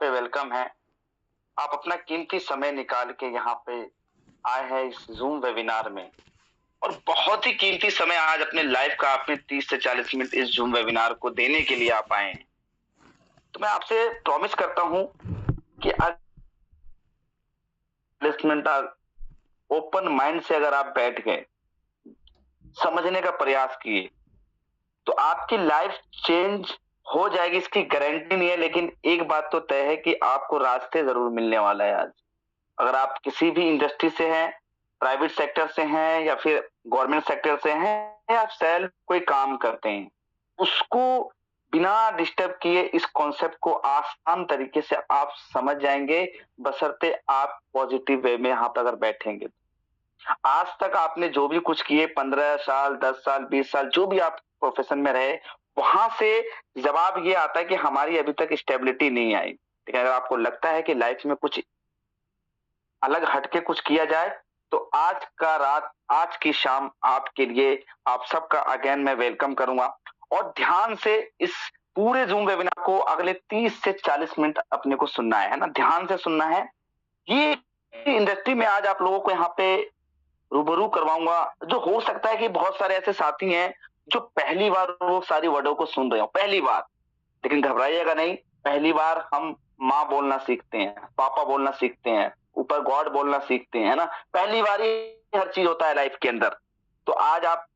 पे वेलकम है। आप अपना कीमती समय निकाल के यहाँ पे आए हैं इस ज़ूम वेबिनार में और बहुत ही कीमती समय आज अपने लाइफ का आपने 30 से 40 मिनट इस ज़ूम वेबिनार को देने के लिए आप आए हैं। तो मैं आपसे प्रॉमिस करता हूँ कि आज 40 मिनट ओपन माइंड से अगर आप बैठ गए, समझने का प्रयास किए, तो आपकी लाइफ चेंज हो जाएगी, इसकी गारंटी नहीं है, लेकिन एक बात तो तय है कि आपको रास्ते ज़रूर मिलने वाला है आज। अगर आप किसी भी इंडस्ट्री से हैं, प्राइवेट सेक्टर से हैं या फिर गवर्नमेंट सेक्टर से हैं या आप सेल्फ कोई काम करते हैं, उसको बिना डिस्टर्ब किए इस कॉन्सेप्ट को आसान तरीके से आप समझ जाएँगे, बशर्ते आप पॉजिटिव वे में यहाँ पे अगर बैठेंगे। आज तक आपने जो भी कुछ किए 15 साल, 10 साल, 20 साल जो भी आप प्रोफ़ेशन में रहे, वहाँ से जवाब ये आता है कि हमारी अभी तक स्टेबिलिटी नहीं आई। लेकिन अगर आपको लगता है कि लाइफ़ में कुछ अलग हटके कुछ किया जाए, तो आज का रात, आज की शाम आपके लिए आप सबका अगेन मैं वेलकम करूँगा और ध्यान से इस पूरे ज़ूम वेबिनार को अगले 30 से 40 मिनट अपने को सुनना है ना? ध्यान से सुनना है। ये इंडस्ट्री में आज आप लोगों को यहाँ पे रूबरू करवाऊँगा, जो हो सकता है कि बहुत सारे ऐसे साथी हैं, जो पहली बार वो सारी वर्डों को सुन रहे हो, पहली बार। लेकिन घबराइएगा नहीं, पहली बार हम माँ बोलना सीखते हैं, पापा बोलना सीखते हैं, ऊपर गॉड बोलना सीखते हैं, है ना? पहली बार ही हर चीज़ होता है लाइफ के अंदर। तो आज आप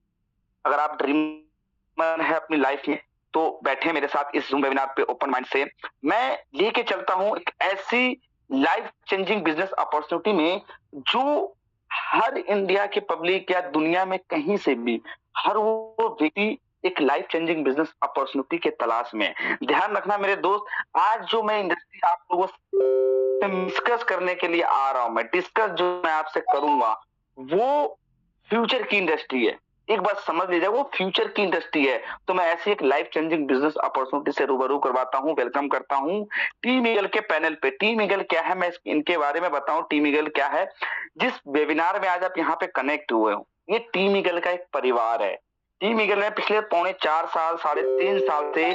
अगर आप ड्रीमर हैं अपनी लाइफ में, तो बैठे मेरे साथ इस ज़ूम वेबिनार पे ओपन माइंड से। मैं लेके चलता हूँ एक ऐसी लाइफ चेंजिंग बिज़नेस अपॉर्च्युनिटी में, जो हर इंडिया के पब्लिक या दुनिया में कहीं से भी हर वो व्यक्ति एक लाइफ चेंजिंग बिज़नेस अपॉर्च्युनिटी के तलाश में है। ध्यान रखना मेरे दोस्त, आज जो मैं इंडस्ट्री आप लोगों से डिस्कस करने के लिए आ रहा हूँ, मैं डिस्कस जो मैं आपसे करूँगा, वो फ्यूचर की इंडस्ट्री है। एक बात समझ लीजिए, वो फ्यूचर की इंडस्ट्री है। तो मैं ऐसी एक लाइफ चेंजिंग बिज़नेस अपॉर्च्युनिटी से रूबरू करवाता हूँ, वेलकम करता हूँ टीम ईगल के पैनल पे। टीम ईगल क्या है, मैं इनके बारे में बताऊँ टीम ईगल क्या है। जिस वेबिनार में आज आप यहाँ पे कनेक्ट हुए हो, ये टीम ईगल का एक परिवार है। टीम ईगल ने पिछले पौने 4 साल, साढ़े 3 साल से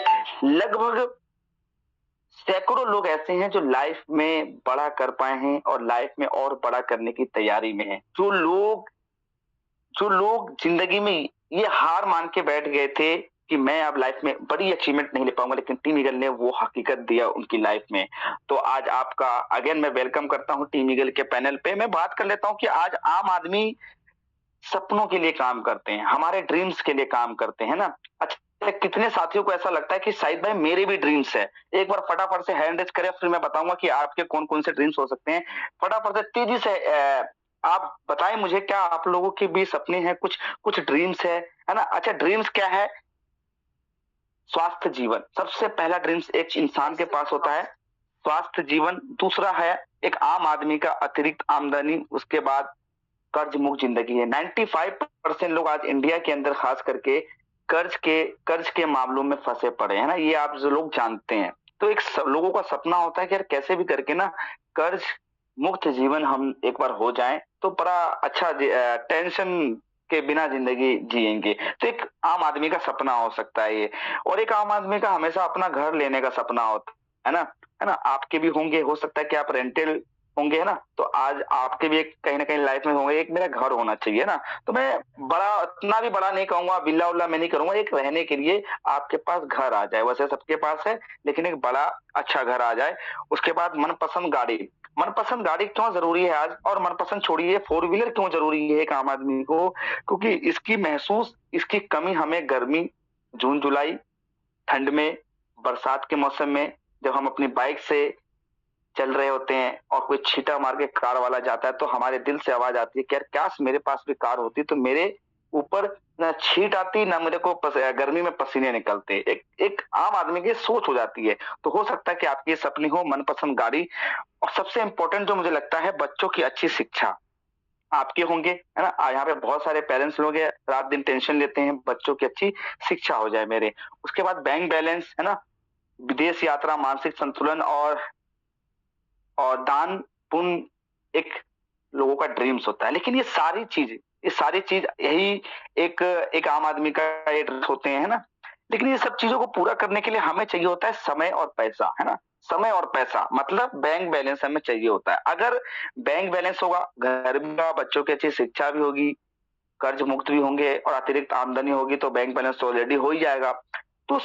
लगभग सैकड़ों लोग ऐसे हैं जो लाइफ में बड़ा कर पाए हैं और लाइफ में और बड़ा करने की तैयारी में हैं। जो लोग जिंदगी में ये हार मान के बैठ गए थे कि मैं अब लाइफ में बड़ी अचीवमेंट नहीं ले पाऊंगा, लेकिन टीम ईगल ने वो हकीकत दिया उनकी लाइफ में। तो आज आपका अगेन मैं वेलकम करता हूँ टीम ईगल के पैनल पे। मैं बात कर लेता हूँ कि आज आम आदमी सपनों के लिए काम करते हैं, हमारे ड्रीम्स के लिए काम करते हैं ना। अच्छा, कितने साथियों को ऐसा लगता है कि शायद भाई मेरे भी ड्रीम्स है? एक बार फटाफट से हैंड रेज करें, फिर मैं बताऊंगा कि आपके कौन कौन से ड्रीम्स हो सकते हैं। फटाफट से तेजी से आप बताएं मुझे, क्या आप लोगों के भी सपने हैं, कुछ कुछ ड्रीम्स है ना? अच्छा, ड्रीम्स क्या है? स्वास्थ्य जीवन सबसे पहला ड्रीम्स एक इंसान के पास होता है, स्वास्थ्य जीवन। दूसरा है एक आम आदमी का अतिरिक्त आमदनी, उसके बाद कर्ज मुक्त जिंदगी है। 95% लोग आज इंडिया के अंदर खास करके कर्ज के मामलों में फंसे पड़े हैं ना, ये आप जो लोग जानते हैं। तो एक लोगों का सपना होता है कि यार कैसे भी करके ना कर्ज मुक्त जीवन हम एक बार हो जाएं, तो बड़ा अच्छा टेंशन के बिना जिंदगी जिएंगे। तो एक आम आदमी का सपना हो सकता है ये। और एक आम आदमी का हमेशा अपना घर लेने का सपना होता है ना, है ना? आपके भी होंगे, हो सकता है कि आप रेंटल होंगे, है ना? तो आज आपके भी एक कहीं न कहीं लाइफ में होंगे, एक मेरा घर होना चाहिए ना। तो मैं बड़ा, इतना भी बड़ा नहीं कहूँगा, विल्ला-विल्ला मैं नहीं करूँगा, एक रहने के लिए आपके पास घर आ जाए। वैसे सबके पास है, लेकिन एक बड़ा अच्छा घर आ जाए। उसके बाद मनपसंद गाड़ी। मनपसंद गाड़ी क्यों ज़रूरी है आज? और मनपसंद छोड़िए, फ़ोर व्हीलर क्यों ज़रूरी है एक आम आदमी को? क्योंकि इसकी कमी हमें गर्मी, जून-जुलाई, ठंड में, बरसात के मौसम में जब हम अपनी बाइक से चल रहे होते हैं और कोई छींटा मार के कार वाला जाता है, तो हमारे दिल से आवाज आती है कि यार काश मेरे पास भी कार होती, तो मेरे ऊपर ना छींट आती, ना मेरे को गर्मी में पसीने निकलते। एक एक आम आदमी की सोच हो जाती है। तो हो सकता है कि आपकी ये सपनी हो, मनपसंद गाड़ी। और सबसे इम्पोर्टेंट जो मुझे लगता है, बच्चों की अच्छी शिक्षा। आपके होंगे, है ना? यहाँ पे बहुत सारे पेरेंट्स लोग हैं, रात दिन टेंशन लेते हैं बच्चों की अच्छी शिक्षा हो जाए मेरे। उसके बाद बैंक बैलेंस, है ना? विदेश यात्रा, मानसिक संतुलन और दान पुण्य एक लोगों का ड्रीम्स होता है। लेकिन ये सारी चीज यही एक एक आम आदमी का ये ड्रीम्स होते हैं, है ना? लेकिन ये सब चीजों को पूरा करने के लिए हमें चाहिए होता है समय और पैसा, है ना? समय और पैसा, मतलब बैंक बैलेंस हमें चाहिए होता है। अगर बैंक बैलेंस होगा, घर भी होगा, बच्चों की अच्छी शिक्षा भी होगी, कर्ज मुक्त भी होंगे और अतिरिक्त आमदनी होगी, तो बैंक बैलेंस तो ऑलरेडी हो ही जाएगा। तो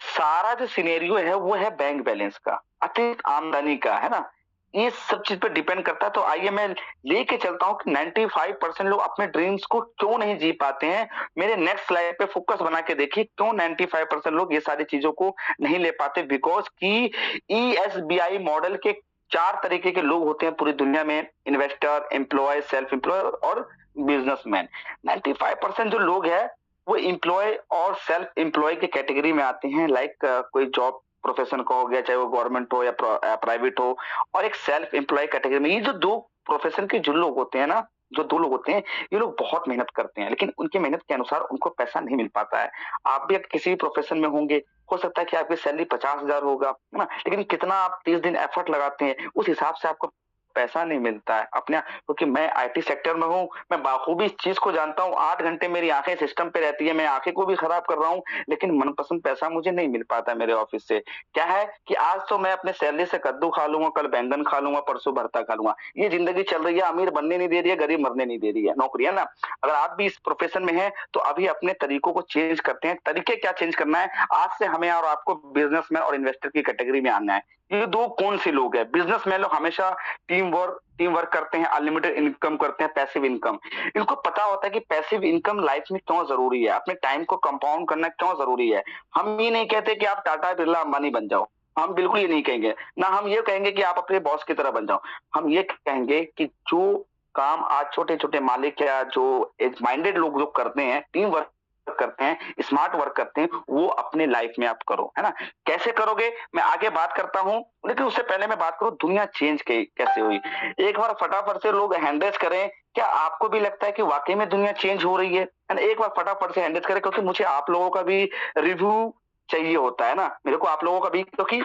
सारा जो सिनेरियो है वो है बैंक बैलेंस का, अतिरिक्त आमदनी का, है ना? ये सब चीज पे डिपेंड करता है। तो आइए मैं लेके चलता हूँ कि 95% लोग अपने ड्रीम्स को क्यों नहीं जी पाते हैं। मेरे नेक्स्ट स्लाइड पे फोकस बना के देखिए क्यों 95% लोग ये सारी चीजों को नहीं ले पाते। बिकॉज की ESBI मॉडल के 4 तरीके के लोग होते हैं पूरी दुनिया में: इन्वेस्टर, एम्प्लॉय, सेल्फ एम्प्लॉय और बिजनेसमैन। 95% जो लोग हैं वो एम्प्लॉय और सेल्फ एम्प्लॉय के कैटेगरी में आते हैं। लाइक कोई जॉब प्रोफेशन का हो गया, चाहे वो गवर्नमेंट हो या प्राइवेट हो, और एक सेल्फ एम्प्लॉय कैटेगरी में। ये जो दो प्रोफेशन के जो लोग होते हैं ना, जो दो लोग होते हैं, ये लोग बहुत मेहनत करते हैं, लेकिन उनकी मेहनत के अनुसार उनको पैसा नहीं मिल पाता है। आप भी किसी भी प्रोफेशन में होंगे, हो सकता है कि आपकी सैलरी 50,000 होगा, है ना? लेकिन कितना आप 30 दिन एफर्ट लगाते हैं, उस हिसाब से आपको पैसा नहीं मिलता है अपने। क्योंकि मैं IT सेक्टर में हूँ, मैं बाखूबी इस चीज को जानता हूँ। 8 घंटे मेरी आंखें सिस्टम पे रहती है, मैं आंखें को भी खराब कर रहा हूँ, लेकिन मनपसंद पैसा मुझे नहीं मिल पाता है मेरे ऑफिस से। क्या है कि आज तो मैं अपने सैलरी से कद्दू खा लूंगा, कल बैंगन खा लूंगा, परसों भरता खा लूंगा। ये जिंदगी चल रही है, अमीर बनने नहीं दे रही है, गरीब मरने नहीं दे रही है नौकरी, है ना? अगर आप भी इस प्रोफेशन में हैं तो अभी अपने तरीकों को चेंज करते हैं। तरीके क्या चेंज करना है? आज से हमें और आपको बिजनेसमैन और इन्वेस्टर की कैटेगरी में आना है। ये दो कौन से लोग हैं? बिजनेसमैन लोग हमेशा टीम वर्क करते हैं, अनलिमिटेड इनकम करते हैं, पैसिव इनकम। इनको पता होता है कि पैसिव इनकम लाइफ में क्यों जरूरी है, अपने टाइम को कंपाउंड करना क्यों जरूरी है। हम ये नहीं कहते कि आप टाटा बिरला अंबानी बन जाओ, हम बिल्कुल ये नहीं कहेंगे ना। हम ये कहेंगे कि आप अपने बॉस की तरह बन जाओ। हम ये कहेंगे कि जो काम आज छोटे छोटे मालिक या जो एज माइंडेड लोग जो करते हैं, टीम वर्क करते हैं, स्मार्ट वर्क करते हैं, वो अपने लाइफ में आप करो, है ना? कैसे करोगे मैं आगे बात करता हूं, लेकिन उससे पहले मैं बात करूं दुनिया चेंज कैसे हुई। एक बार फटाफट से लोग हैंडरेस करें, क्या आपको भी लगता है कि वाकई में दुनिया चेंज हो रही है? एक बार फटाफट से हैंडरेस करें, क्योंकि मुझे आप लोगों का भी रिव्यू चाहिए होता है ना, मेरे को आप लोगों का भी, क्योंकि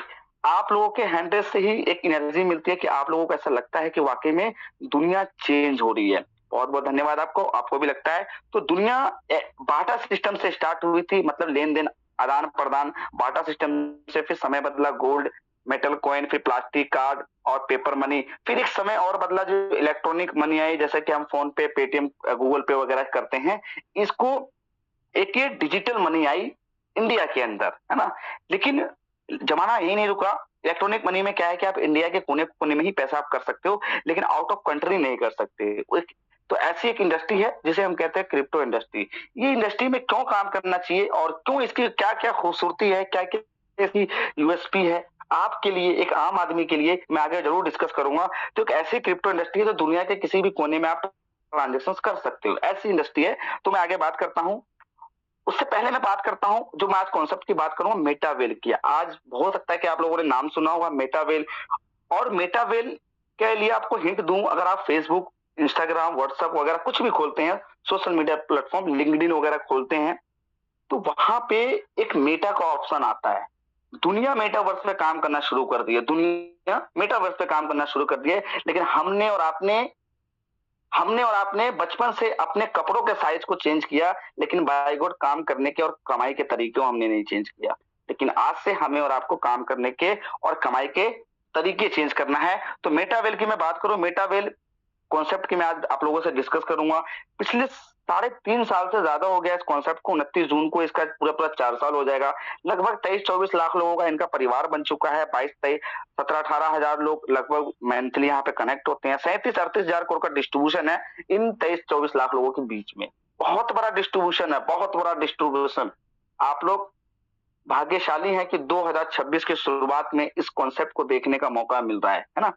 आप लोगों के हैंडरेस से ही एक एनर्जी मिलती है कि आप लोगों को ऐसा लगता है कि वाकई में दुनिया चेंज हो रही है। बहुत बहुत धन्यवाद आपको, आपको भी लगता है। तो दुनिया बाटा सिस्टम से स्टार्ट हुई थी, मतलब लेन देन, आदान प्रदान। बाटा सिस्टम से फिर समय बदला, गोल्ड, मेटल कॉइन, फिर प्लास्टिक कार्ड और पेपर मनी। फिर एक समय और बदला जो इलेक्ट्रॉनिक मनी आई, जैसे कि हम फोन पे, पेटीएम, गूगल पे वगैरह करते हैं। इसको एक ये डिजिटल मनी आई इंडिया के अंदर, है ना? लेकिन जमाना यही नहीं रुका। इलेक्ट्रॉनिक मनी में क्या है कि आप इंडिया के कोने कोने में ही पैसा आप कर सकते हो, लेकिन आउट ऑफ कंट्री नहीं कर सकते। तो ऐसी एक इंडस्ट्री है जिसे हम कहते हैं क्रिप्टो इंडस्ट्री। ये इंडस्ट्री में क्यों काम करना चाहिए और क्यों इसकी क्या क्या खूबसूरती है, क्या क्या इसकी यूएसपी है, आपके लिए, एक आम आदमी के लिए मैं आगे जरूर डिस्कस करूंगा। तो एक ऐसी क्रिप्टो इंडस्ट्री है जो दुनिया के किसी भी कोने में आप ट्रांजेक्शन कर सकते हो, ऐसी इंडस्ट्री है। तो मैं आगे बात करता हूँ। उससे पहले मैं बात करता हूं, जो मैं आज कॉन्सेप्ट की बात करूंगा, मेटावेल की। आज हो सकता है कि आप लोगों ने नाम सुना होगा मेटावेल। और मेटावेल के लिए आपको हिंट दूं, अगर आप फेसबुक, इंस्टाग्राम, व्हाट्सएप वगैरह कुछ भी खोलते हैं, सोशल मीडिया प्लेटफॉर्म, लिंक्डइन वगैरह खोलते हैं, तो वहां पे एक मेटा का ऑप्शन आता है। दुनिया मेटावर्स पे काम करना शुरू कर दी है, दुनिया मेटावर्स पे काम करना शुरू कर दिया है। लेकिन हमने और आपने बचपन से अपने कपड़ों के साइज को चेंज किया, लेकिन बाय गॉड काम करने के और कमाई के तरीके हमने नहीं चेंज किया। लेकिन आज से हमें और आपको काम करने के और कमाई के तरीके चेंज करना है। तो मेटावेल की मैं बात करूं, मेटावेल कॉन्सेप्ट की मैं आज आप लोगों से डिस्कस करूंगा। पिछले 3.5 साल से ज्यादा हो गया इस कॉन्सेप्ट को। 29 जून को इसका पूरा पूरा 4 साल हो जाएगा। लगभग 23-24 लाख लोगों का इनका परिवार बन चुका है। 17-18 हजार लोग लगभग मंथली यहाँ पे कनेक्ट होते हैं। 37-38 हजार करोड़ का डिस्ट्रीब्यूशन है इन 23-24 लाख लोगों के बीच में। बहुत बड़ा डिस्ट्रीब्यूशन है, बहुत बड़ा डिस्ट्रीब्यूशन। आप लोग भाग्यशाली हैं कि 2026 की शुरुआत में इस कॉन्सेप्ट को देखने का मौका मिल रहा है ना?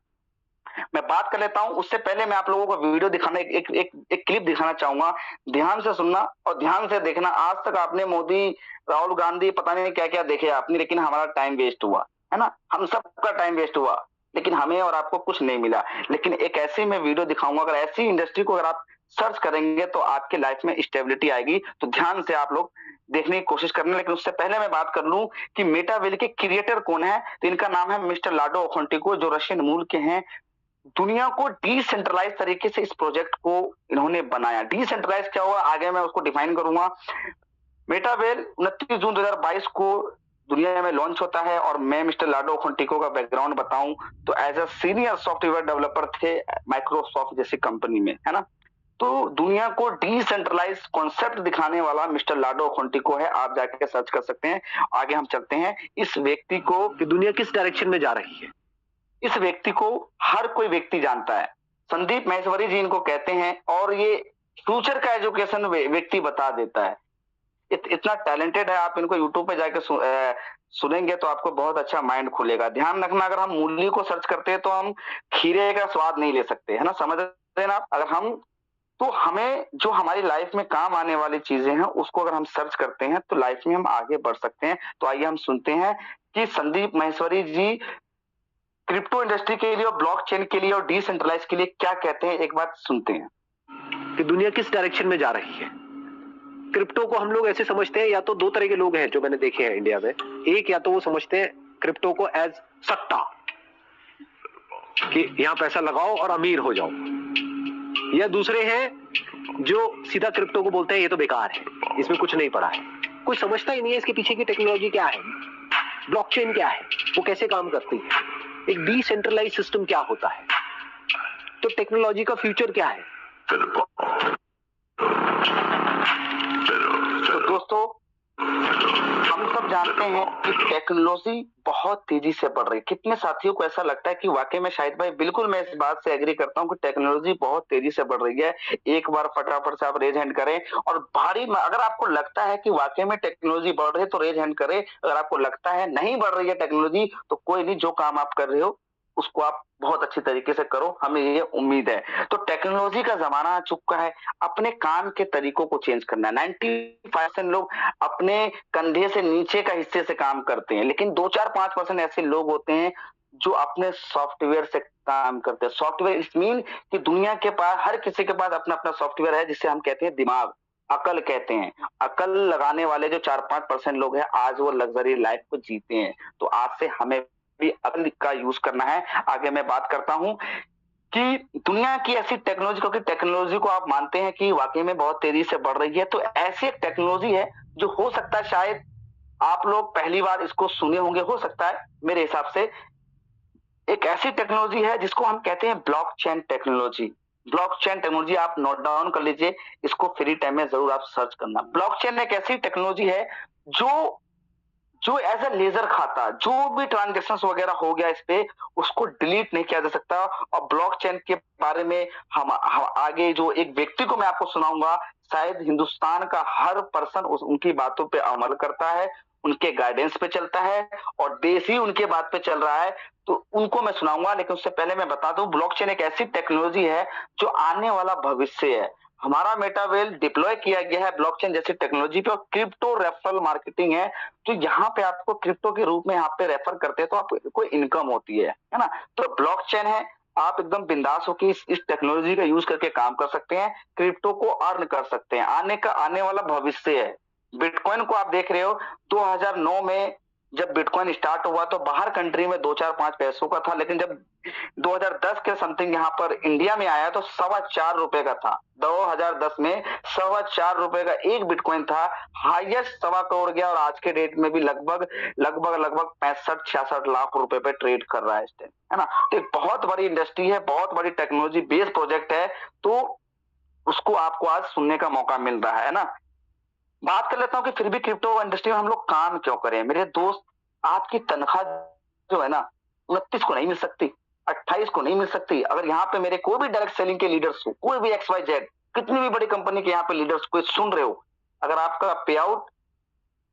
मैं बात कर लेता हूं। उससे पहले मैं आप लोगों को वीडियो दिखाना, एक क्लिप दिखाना चाहूंगा। ध्यान से सुनना और ध्यान से देखना। आज तक आपने मोदी, राहुल गांधी, पता नहीं क्या क्या देखे आपने, लेकिन हमारा टाइम वेस्ट हुआ, है ना? हम सबका टाइम वेस्ट हुआ, लेकिन हमें और आपको कुछ नहीं मिला। लेकिन एक ऐसी मैं वीडियो दिखाऊंगा, अगर ऐसी इंडस्ट्री को अगर आप सर्च करेंगे तो आपके लाइफ में स्टेबिलिटी आएगी। तो ध्यान से आप लोग देखने की कोशिश करना। लेकिन उससे पहले मैं बात कर लूं कि मेटावेल के क्रिएटर कौन है, तो इनका नाम है मिस्टर लाडो ओखोंटिको, जो रशियन मूल के हैं। दुनिया को डिसेंट्रलाइज तरीके से इस प्रोजेक्ट को इन्होंने बनाया। डिसेंट्रलाइज क्या हुआ, आगे मैं उसको डिफाइन करूंगा। मेटावेल 29 जून 2022 को दुनिया में लॉन्च होता है। और मैं मिस्टर लाडो खोंटिको का बैकग्राउंड बताऊं तो as a senior software developer थे माइक्रोसॉफ्ट जैसी कंपनी में, है ना। तो दुनिया को डिसेंट्रलाइज कॉन्सेप्ट दिखाने वाला मिस्टर लाडो खोंटिको है, आप जाके सर्च कर सकते हैं। आगे हम चलते हैं। इस व्यक्ति को कि दुनिया किस डायरेक्शन में जा रही है, इस व्यक्ति को हर कोई व्यक्ति जानता है। संदीप माहेश्वरी जी इनको कहते हैं और ये फ्यूचर का एजुकेशन व्यक्ति बता देता है। इतना टैलेंटेड है, आप इनको यूट्यूब पे जाके सुनेंगे तो आपको बहुत अच्छा माइंड खुलेगा। ध्यान रखना, अगर हम मूली को सर्च करते हैं तो हम खीरे का स्वाद नहीं ले सकते, है ना, समझ रहे हैं आप। अगर हम तो हमें जो हमारी लाइफ में काम आने वाली चीजें हैं उसको अगर हम सर्च करते हैं तो लाइफ में हम आगे बढ़ सकते हैं। तो आइए हम सुनते हैं कि संदीप माहेश्वरी जी क्रिप्टो इंडस्ट्री के लिए और ब्लॉकचेन के लिए और डिसेंट्रलाइज के लिए क्या कहते हैं, एक बात सुनते हैं। कि दुनिया किस डायरेक्शन में जा रही है। क्रिप्टो को हम लोग ऐसे समझते हैं, या तो दो तरह के लोग हैं जो मैंने देखे हैं इंडिया में। एक, या तो वो समझते हैं क्रिप्टो को एज सट्टा, कि यहां पैसा लगाओ और अमीर हो जाओ। या दूसरे हैं जो सीधा क्रिप्टो को बोलते हैं ये तो बेकार है, इसमें कुछ नहीं पड़ा है, कोई समझता ही नहीं है इसके पीछे की टेक्नोलॉजी क्या है, ब्लॉकचेन क्या है, वो कैसे काम करती है, एक डिसेंट्रलाइज सिस्टम क्या होता है, तो टेक्नोलॉजी का फ्यूचर क्या है। तो दोस्तों, हम सब जानते हैं कि टेक्नोलॉजी बहुत तेजी से बढ़ रही है। कितने साथियों को ऐसा लगता है कि वाकई में शाहिद भाई, बिल्कुल मैं इस बात से एग्री करता हूं कि टेक्नोलॉजी बहुत तेजी से बढ़ रही है। एक बार फटाफट से आप रेज हैंड करें, और भारी अगर आपको लगता है कि वाकई में टेक्नोलॉजी बढ़ रही है तो रेज हैंड करें। अगर आपको लगता है नहीं बढ़ रही है टेक्नोलॉजी तो कोई नहीं, जो काम आप कर रहे हो उसको आप बहुत अच्छी तरीके से करो, हमें ये उम्मीद है। तो टेक्नोलॉजी का जमाना आ चुका है, अपने काम के तरीकों को चेंज करना है। 95% लोग अपने कंधे से नीचे का हिस्से से काम करते हैं, लेकिन 2-4-5% ऐसे लोग होते हैं जो अपने सॉफ्टवेयर से काम करते हैं। सॉफ्टवेयर इस मीन कि दुनिया के पास, हर किसी के पास अपना अपना सॉफ्टवेयर है, जिसे हम कहते हैं दिमाग, अकल कहते हैं। अकल लगाने वाले जो 4-5% लोग हैं, आज वो लग्जरी लाइफ को जीते हैं। तो आज से हमें भी अकल का यूज करना है। आगे मैं बात करता हूं कि दुनिया की ऐसी टेक्नोलॉजी, क्योंकि टेक्नोलॉजी को आप मानते हैं कि वाकई में बहुत तेजी से बढ़ रही है, तो ऐसी एक टेक्नोलॉजी है जो हो सकता है शायद आप लोग पहली बार इसको सुने होंगे, हो सकता है मेरे हिसाब से। एक ऐसी टेक्नोलॉजी है जिसको हम कहते हैं ब्लॉकचेन टेक्नोलॉजी। ब्लॉकचेन टेक्नोलॉजी आप नोट डाउन कर लीजिए, इसको फ्री टाइम में जरूर आप सर्च करना। ब्लॉकचेन एक ऐसी टेक्नोलॉजी है जो जो एज अ लेजर खाता, जो भी ट्रांजेक्शन वगैरह हो गया इस पे, उसको डिलीट नहीं किया जा सकता। और ब्लॉकचेन के बारे में हम आगे जो एक व्यक्ति को मैं आपको सुनाऊंगा, शायद हिंदुस्तान का हर पर्सन उनकी बातों पे अमल करता है, उनके गाइडेंस पे चलता है, और देश ही उनके बात पे चल रहा है, तो उनको मैं सुनाऊंगा। लेकिन उससे पहले मैं बता दूं, ब्लॉकचेन एक ऐसी टेक्नोलॉजी है जो आने वाला भविष्य है। हमारा मेटावेल डिप्लॉय किया गया है ब्लॉकचेन जैसी टेक्नोलॉजी पे, और क्रिप्टो रेफरल मार्केटिंग है। तो यहाँ पे आपको क्रिप्टो के रूप में यहाँ पे रेफर करते हैं तो आपको इनकम होती है ना। तो ब्लॉकचेन है, आप एकदम बिंदास होकर इस टेक्नोलॉजी का यूज करके काम कर सकते हैं, क्रिप्टो को अर्न कर सकते हैं। आने वाला भविष्य है। बिटकॉइन को आप देख रहे हो, 2009 में जब बिटकॉइन स्टार्ट हुआ तो बाहर कंट्री में 2-4-5 पैसों का था, लेकिन जब 2010 के समथिंग यहाँ पर इंडिया में आया तो ₹4.25 का था। 2010 में ₹4.25 का एक बिटकॉइन था, हाईएस्ट 1.25 करोड़ गया, और आज के डेट में भी लगभग 65-66 लाख रुपए पे ट्रेड कर रहा है इस टाइम, है ना। तो एक बहुत बड़ी इंडस्ट्री है, बहुत बड़ी टेक्नोलॉजी बेस्ड प्रोजेक्ट है, तो उसको आपको आज सुनने का मौका मिल रहा है ना। बात कर लेता हूं कि फिर भी क्रिप्टो इंडस्ट्री में हम लोग काम क्यों करें। मेरे दोस्त, आपकी तनख्वाह जो है ना 29 को नहीं मिल सकती, 28 को नहीं मिल सकती। अगर यहाँ पे मेरे कोई भी डायरेक्ट सेलिंग के लीडर्स हो, कोई भी XYZ, कितनी भी बड़ी कंपनी के यहाँ पे लीडर्स को सुन रहे हो, अगर आपका पे आउट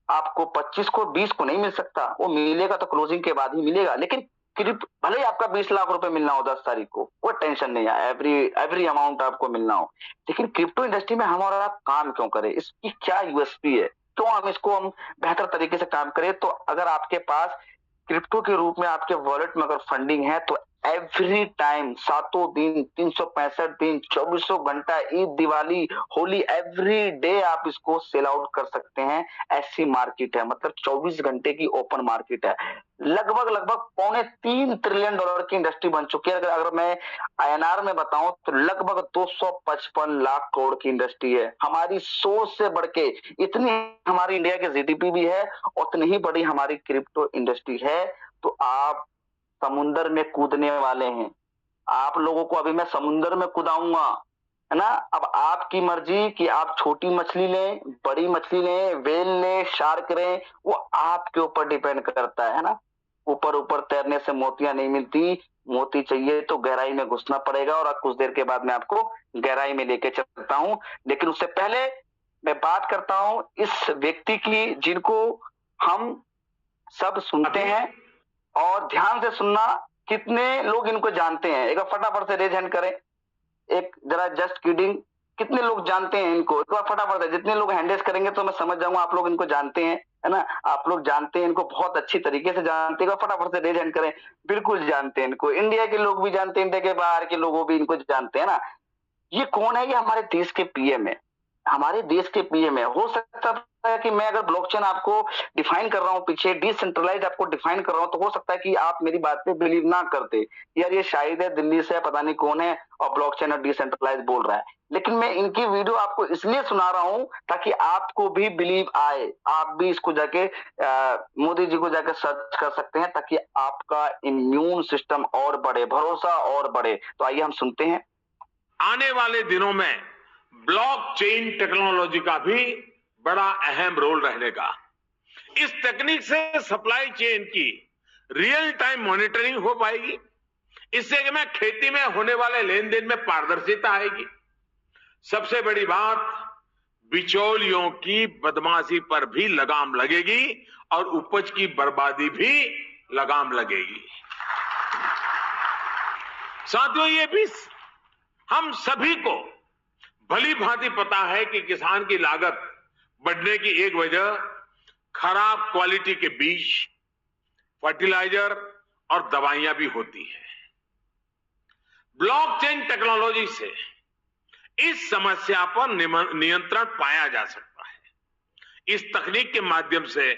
आपको 25 को 20 को नहीं मिल सकता, वो मिलेगा तो क्लोजिंग के बाद ही मिलेगा। लेकिन भले ही आपका 20 लाख रुपए मिलना हो 10 तारीख को, कोई टेंशन नहीं है, एवरी अमाउंट आपको मिलना हो। लेकिन क्रिप्टो इंडस्ट्री में हम और आप काम क्यों करें, इसकी क्या यूएसपी है, क्यों हम बेहतर तरीके से काम करें। तो अगर आपके पास क्रिप्टो के रूप में आपके वॉलेट में अगर फंडिंग है तो एवरी टाइम, सातों दिन, 365 दिन, 24 घंटा, ईद, दिवाली, होली, एवरी डे आप इसको सेल आउट कर सकते हैं। ऐसी मार्केट है, मतलब 24 घंटे की ओपन मार्केट है। लगभग $3.3 ट्रिलियन की इंडस्ट्री बन चुकी है। अगर मैं आईएनआर में बताऊं तो लगभग 255 लाख करोड़ की इंडस्ट्री है। हमारी सोच से बढ़ के इतनी हमारी इंडिया की जीडीपी भी है, उतनी ही बड़ी हमारी क्रिप्टो इंडस्ट्री है। तो आप समुंदर में कूदने वाले हैं, आप लोगों को अभी मैं समुंदर में कूदाऊंगा, है ना। अब आपकी मर्जी कि आप छोटी मछली लें, बड़ी मछली लें, वेल लें, शार्क लें, वो आपके ऊपर डिपेंड करता है ना। ऊपर ऊपर तैरने से मोतियां नहीं मिलती, मोती चाहिए तो गहराई में घुसना पड़ेगा। और कुछ देर के बाद मैं आपको गहराई में लेके चलता हूं, लेकिन उससे पहले मैं बात करता हूं इस व्यक्ति की जिनको हम सब सुनते हैं। और ध्यान से सुनना, कितने लोग इनको जानते हैं, एक बार फटाफट से रेज हैंड करें। एक जरा जस्ट किडिंग, कितने लोग जानते हैं इनको, एक बार फटाफट से। जितने लोग हैंडेस करेंगे तो मैं समझ जाऊंगा आप लोग इनको जानते हैं, है ना। आप लोग जानते हैं इनको, बहुत अच्छी तरीके से जानते हैं। फटाफट से रेज हैंड करें। बिल्कुल जानते हैं इनको, इंडिया के लोग भी जानते हैं, इंडिया के बाहर के लोग भी इनको जानते हैं ना। ये कौन है? ये हमारे देश के पीएम है, हमारे देश के पीएम है। हो सकता है कि मैं अगर ब्लॉकचेन आपको डिफाइन कर रहा हूं, पीछे डिसेंट्रलाइज आपको डिफाइन कर रहा हूं, तो हो सकता है कि आप मेरी बात पे बिलीव ना करते, यार ये शायद है दिल्ली से पता नहीं कौन है और ब्लॉकचेन और डिसेंट्रलाइज बोल रहा है। लेकिन मैं इनकी वीडियो आपको इसलिए सुना रहा हूं ताकि आपको भी बिलीव आए। आप भी इसको जाके मोदी जी को जाकर सर्च कर सकते हैं, ताकि आपका इम्यून सिस्टम और बढ़े, भरोसा और बढ़े। तो आइए हम सुनते हैं। आने वाले दिनों में ब्लॉकचेन टेक्नोलॉजी का भी बड़ा अहम रोल रहेगा। इस तकनीक से सप्लाई चेन की रियल टाइम मॉनिटरिंग हो पाएगी। इससे कि मैं खेती में होने वाले लेन देन में पारदर्शिता आएगी। सबसे बड़ी बात, बिचौलियों की बदमाशी पर भी लगाम लगेगी और उपज की बर्बादी भी लगाम लगेगी। साथियों, ये भी हम सभी को भली भांति पता है कि किसान की लागत बढ़ने की एक वजह खराब क्वालिटी के बीज, फर्टिलाइजर और दवाइयां भी होती है। ब्लॉकचेन टेक्नोलॉजी से इस समस्या पर नियंत्रण पाया जा सकता है। इस तकनीक के माध्यम से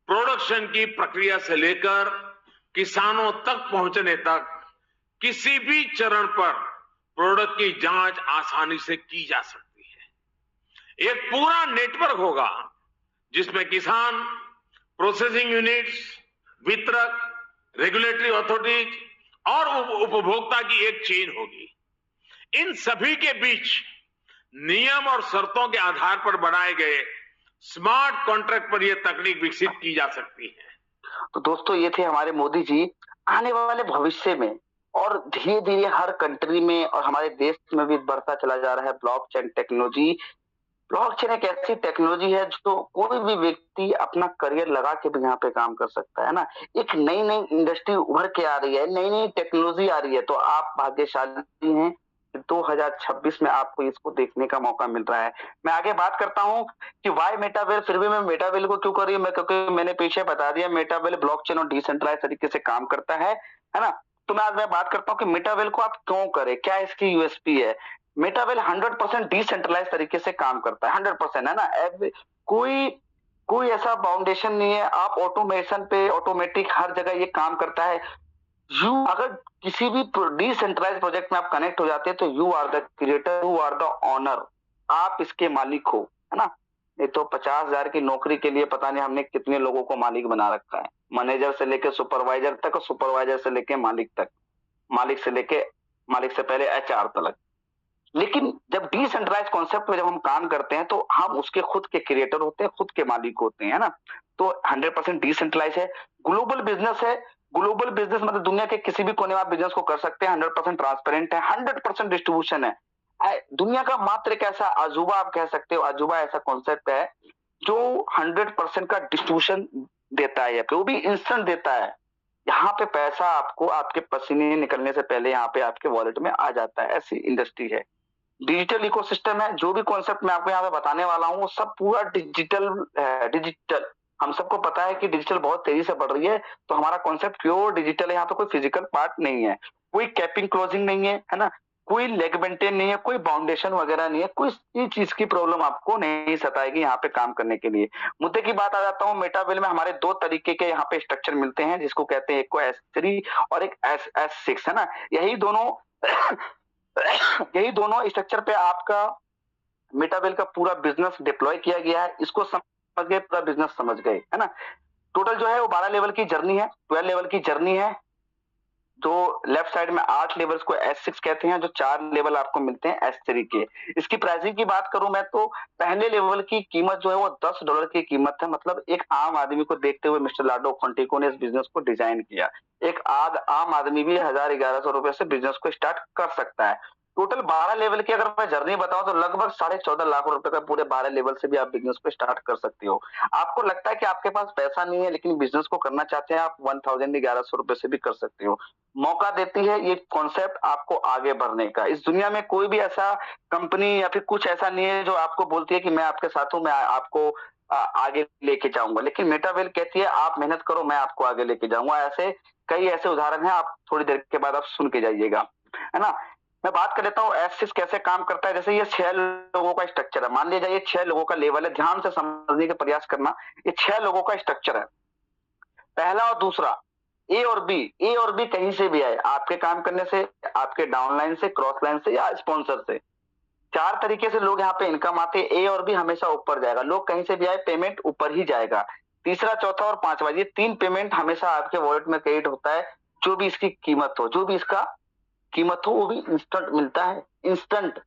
प्रोडक्शन की प्रक्रिया से लेकर किसानों तक पहुंचने तक किसी भी चरण पर प्रोडक्ट की जांच आसानी से की जा सकती है। एक पूरा नेटवर्क होगा जिसमें किसान, प्रोसेसिंग यूनिट्स, वितरक, रेगुलेटरी अथॉरिटीज और उपभोक्ता की एक चेन होगी। इन सभी के बीच नियम और शर्तों के आधार पर बनाए गए स्मार्ट कॉन्ट्रैक्ट पर यह तकनीक विकसित की जा सकती है। तो दोस्तों, ये थे हमारे मोदी जी। आने वाले भविष्य में और धीरे धीरे हर कंट्री में और हमारे देश में भी बढ़ता चला जा रहा है ब्लॉकचेन टेक्नोलॉजी। ब्लॉकचेन एक ऐसी टेक्नोलॉजी है जो कोई भी व्यक्ति अपना करियर लगा के भी यहाँ पे काम कर सकता है ना। एक नई नई इंडस्ट्री उभर के आ रही है, नई नई टेक्नोलॉजी आ रही है। तो आप भाग्यशाली हैं, 2026 में आपको इसको देखने का मौका मिल रहा है। मैं आगे बात करता हूं कि वाई मेटावेल। फिर भी मैं मेटावेल को क्यों कर रही हूँ, क्योंकि मैंने पीछे बता दिया मेटावेल ब्लॉकचेन और डिसेंट्रलाइज तरीके से काम करता है ना। तो मैं आज मैं बात करता हूँ कि मेटावेल को आप क्यों करें, क्या इसकी यूएसपी है। मेटावेल 100% डिसेंट्रलाइज तरीके से काम करता है, 100%, है ना। कोई ऐसा फाउंडेशन नहीं है। आप ऑटोमेशन पे, ऑटोमेटिक हर जगह ये काम करता है। अगर किसी भी डिसेंट्रलाइज प्रोजेक्ट में आप कनेक्ट हो जाते हैं तो you are the creator, you are the owner, आप इसके मालिक हो, है ना। नहीं तो 50,000 की नौकरी के लिए पता नहीं हमने कितने लोगों को मालिक बना रखा है, मैनेजर से लेके सुपरवाइजर तक और सुपरवाइजर से लेके मालिक तक, मालिक से पहले एचआर तक। लेकिन जब डिसेंट्रलाइज कॉन्सेप्ट में जब हम काम करते हैं तो हम उसके खुद के क्रिएटर होते हैं, खुद के मालिक होते हैं, है ना। तो 100% डिसेंट्रलाइज है, ग्लोबल बिजनेस है। ग्लोबल बिजनेस मतलब दुनिया के किसी भी कोने में आप बिजनेस को कर सकते हैं, 100% ट्रांसपेरेंट है, 100% डिस्ट्रीब्यूशन है। दुनिया का मात्र एक ऐसा अजूबा आप कह सकते हो, अजूबा ऐसा कॉन्सेप्ट है जो 100% का डिस्ट्रीब्यूशन देता है, वो भी इंस्टेंट देता है। यहाँ पे पैसा आपको आपके पसीने निकलने से पहले यहाँ पे आपके वॉलेट में आ जाता है, ऐसी इंडस्ट्री है। डिजिटल इकोसिस्टम है। जो भी कॉन्सेप्ट मैं आपको यहाँ पे बताने वाला हूँ वो सब पूरा डिजिटल है, डिजिटल, हम सबको पता है कि डिजिटल बहुत तेजी से बढ़ रही है, तो हमारा कॉन्सेप्ट प्योर डिजिटल है, यहाँ पे कोई फिजिकल पार्ट नहीं है, कोई कैपिंग क्लोजिंग नहीं है ना, कोई लेग मेंटेन नहीं है, कोई बाउंडेशन वगैरह नहीं है, कोई चीज की प्रॉब्लम आपको नहीं सताएगी यहाँ पे काम करने के लिए। मुद्दे की बात आ जाता हूँ, मेटावेल में हमारे दो तरीके के यहाँ पे स्ट्रक्चर मिलते हैं, जिसको कहते हैं एक को S3 और एक S6 है ना। यही दोनों यही दोनों स्ट्रक्चर पे आपका मेटावेल का पूरा बिजनेस डिप्लॉय किया गया है। इसको समझ गए, पूरा बिजनेस समझ गए, है ना। टोटल जो है वो 12 लेवल की जर्नी है, 12 लेवल की जर्नी है। जो लेफ्ट साइड में 8 लेवल्स को S6 कहते हैं, जो 4 लेवल आपको मिलते हैं S3 के। इसकी प्राइसिंग की बात करूं मैं तो पहले लेवल की कीमत जो है वो $10 की कीमत है। मतलब एक आम आदमी को देखते हुए मिस्टर लाडो खंटिको ने इस बिजनेस को डिजाइन किया। एक आम आदमी भी 1000-1100 रुपए से बिजनेस को स्टार्ट कर सकता है। टोटल 12 लेवल की अगर मैं जर्नी बताऊं तो लगभग 14.5 लाख रुपए का पूरे 12 लेवल से भी आप बिजनेस को स्टार्ट कर सकते हो। आपको लगता है कि आपके पास पैसा नहीं है लेकिन बिजनेस को करना चाहते हैं, आप 1100 रुपए से भी कर सकते हो। मौका देती है ये कॉन्सेप्ट आपको आगे बढ़ने का। इस दुनिया में कोई भी ऐसा कंपनी या फिर कुछ ऐसा नहीं है जो आपको बोलती है कि मैं आपके साथ हूं, मैं आपको आगे लेके जाऊंगा। लेकिन मेटावेल कहती है आप मेहनत करो, मैं आपको आगे लेके जाऊंगा। ऐसे कई ऐसे उदाहरण हैं, आप थोड़ी देर के बाद आप सुन के जाइएगा, है ना। मैं बात कर लेता हूँ S6 कैसे काम करता है। जैसे ये 6 लोगों का स्ट्रक्चर है, मान लीजिए ये 6 लोगों का लेवल है, ध्यान से समझने का प्रयास करना। ये 6 लोगों का स्ट्रक्चर है, पहला और दूसरा। ए और बी कहीं से भी आए, आपके काम करने से, आपके डाउनलाइन से, क्रॉस लाइन से या स्पॉन्सर से। 4 तरीके से लोग यहाँ पे इनकम आते हैं। ए और बी हमेशा ऊपर जाएगा, लोग कहीं से भी आए पेमेंट ऊपर ही जाएगा। तीसरा, चौथा और पांचवा, ये 3 पेमेंट हमेशा आपके वॉलेट में क्रेडिट होता है। जो भी इसकी कीमत हो, जो भी इसका कीमत हो, वो भी इंस्टेंट मिलता है, इंस्टेंट,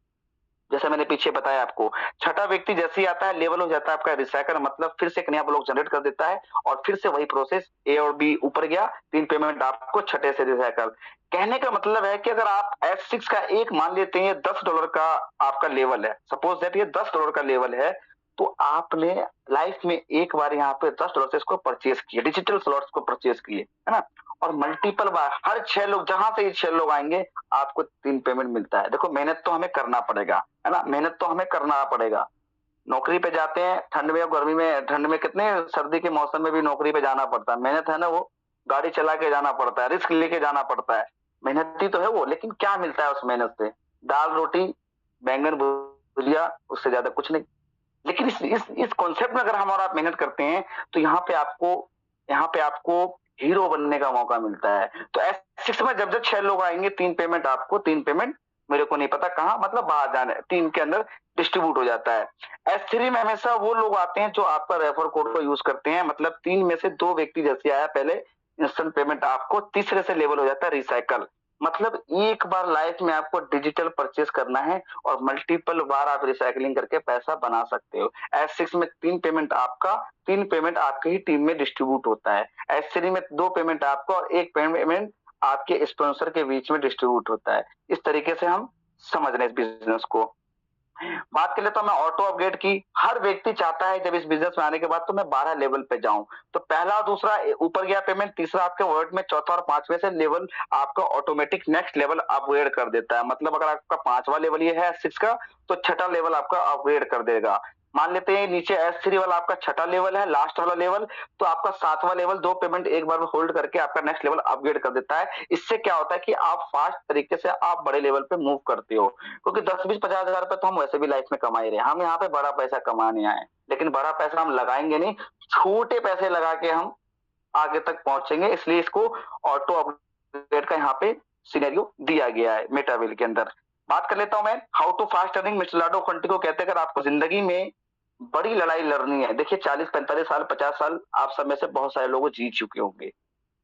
जैसे मैंने पीछे बताया आपको। छठा व्यक्ति जैसे ही आता है लेवल हो जाता है आपका रिसाइकल, मतलब फिर से एक नया ब्लॉक जनरेट कर देता है और फिर से वही प्रोसेस, ए और बी ऊपर गया, 3 पेमेंट आपको छठे से रिसाइकल। कहने का मतलब है कि अगर आप S6 का एक मान लेते हैं $10 का आपका लेवल है, सपोज दैट ये $10 का लेवल है, तो आपने लाइफ में एक बार यहाँ पे $10 से इसको परचेज किया, डिजिटल स्लॉट्स को परचेज किए, है ना। और मल्टीपल बार हर 6 लोग, जहां से ये 6 लोग आएंगे आपको 3 पेमेंट मिलता है। देखो मेहनत तो हमें करना पड़ेगा, है ना, मेहनत तो हमें करना पड़ेगा। नौकरी पे जाते हैं ठंड में और गर्मी में, ठंड में कितने, सर्दी के मौसम में भी नौकरी पे जाना पड़ता है, मेहनत है ना, वो गाड़ी चला के जाना पड़ता है, रिस्क लेके जाना पड़ता है, मेहनती तो है वो। लेकिन क्या मिलता है उस मेहनत से? दाल रोटी बैंगन भुजिया, उससे ज्यादा कुछ नहीं। लेकिन इस कॉन्सेप्ट में अगर हम और आप मेहनत करते हैं तो यहाँ पे आपको हीरो बनने का मौका मिलता है। तो S6 में जब 6 लोग आएंगे, 3 पेमेंट आपको, 3 पेमेंट मेरे को नहीं पता कहाँ, मतलब बाहर जाने, 3 के अंदर डिस्ट्रीब्यूट हो जाता है। S3 में हमेशा वो लोग आते हैं जो आपका रेफर कोड को यूज करते हैं, मतलब 3 में से 2 व्यक्ति जैसे आया पहले, इंस्टेंट पेमेंट आपको, तीसरे से लेवल हो जाता है रिसाइकल। मतलब एक बार लाइफ में आपको डिजिटल परचेस करना है और मल्टीपल बार आप रिसाइकलिंग करके पैसा बना सकते हो। S6 में 3 पेमेंट आपका, 3 पेमेंट आपके ही टीम में डिस्ट्रीब्यूट होता है। S3 में 2 पेमेंट आपका और 1 पेमेंट आपके स्पॉन्सर के बीच में डिस्ट्रीब्यूट होता है। इस तरीके से हम समझ रहे हैं इस बिजनेस को। बात कर लेता हूं मैं ऑटो अपग्रेड की। हर व्यक्ति चाहता है जब इस बिजनेस में आने के बाद तो मैं 12 लेवल पे जाऊं। तो पहला और दूसरा ऊपर गया पेमेंट, तीसरा आपके वर्ड में, चौथा और पांचवें से लेवल आपका ऑटोमेटिक नेक्स्ट लेवल अपग्रेड कर देता है। मतलब अगर आपका 5वां लेवल ये है S6 का, तो छठा लेवल आपका अपग्रेड कर देगा। मान लेते हैं नीचे S3 वाला आपका छठा लेवल है, लास्ट वाला लेवल, तो आपका 7वां लेवल 2 पेमेंट एक बार में होल्ड करके आपका नेक्स्ट लेवल अपग्रेड कर देता है। इससे क्या होता है कि आप फास्ट तरीके से आप बड़े लेवल पे मूव करते हो, क्योंकि 10-20-50 हजार रुपए तो हम वैसे भी लाइफ में कमा ही रहे हैं। हम यहाँ पे बड़ा पैसा कमाने आए, लेकिन बड़ा पैसा हम लगाएंगे नहीं, छोटे पैसे लगा के हम आगे तक पहुंचेंगे। इसलिए इसको ऑटो अपग्रेड का यहाँ पे सिनेरियो दिया गया है मेटावेल के अंदर। बात कर लेता हूं मैं how to fast earning. Mister Lado खंटिको कहते हैं अगर आपको जिंदगी में बड़ी लड़ाई लड़नी है, देखिए 40-45 साल 50 साल आप सब में से बहुत सारे लोग जी चुके होंगे,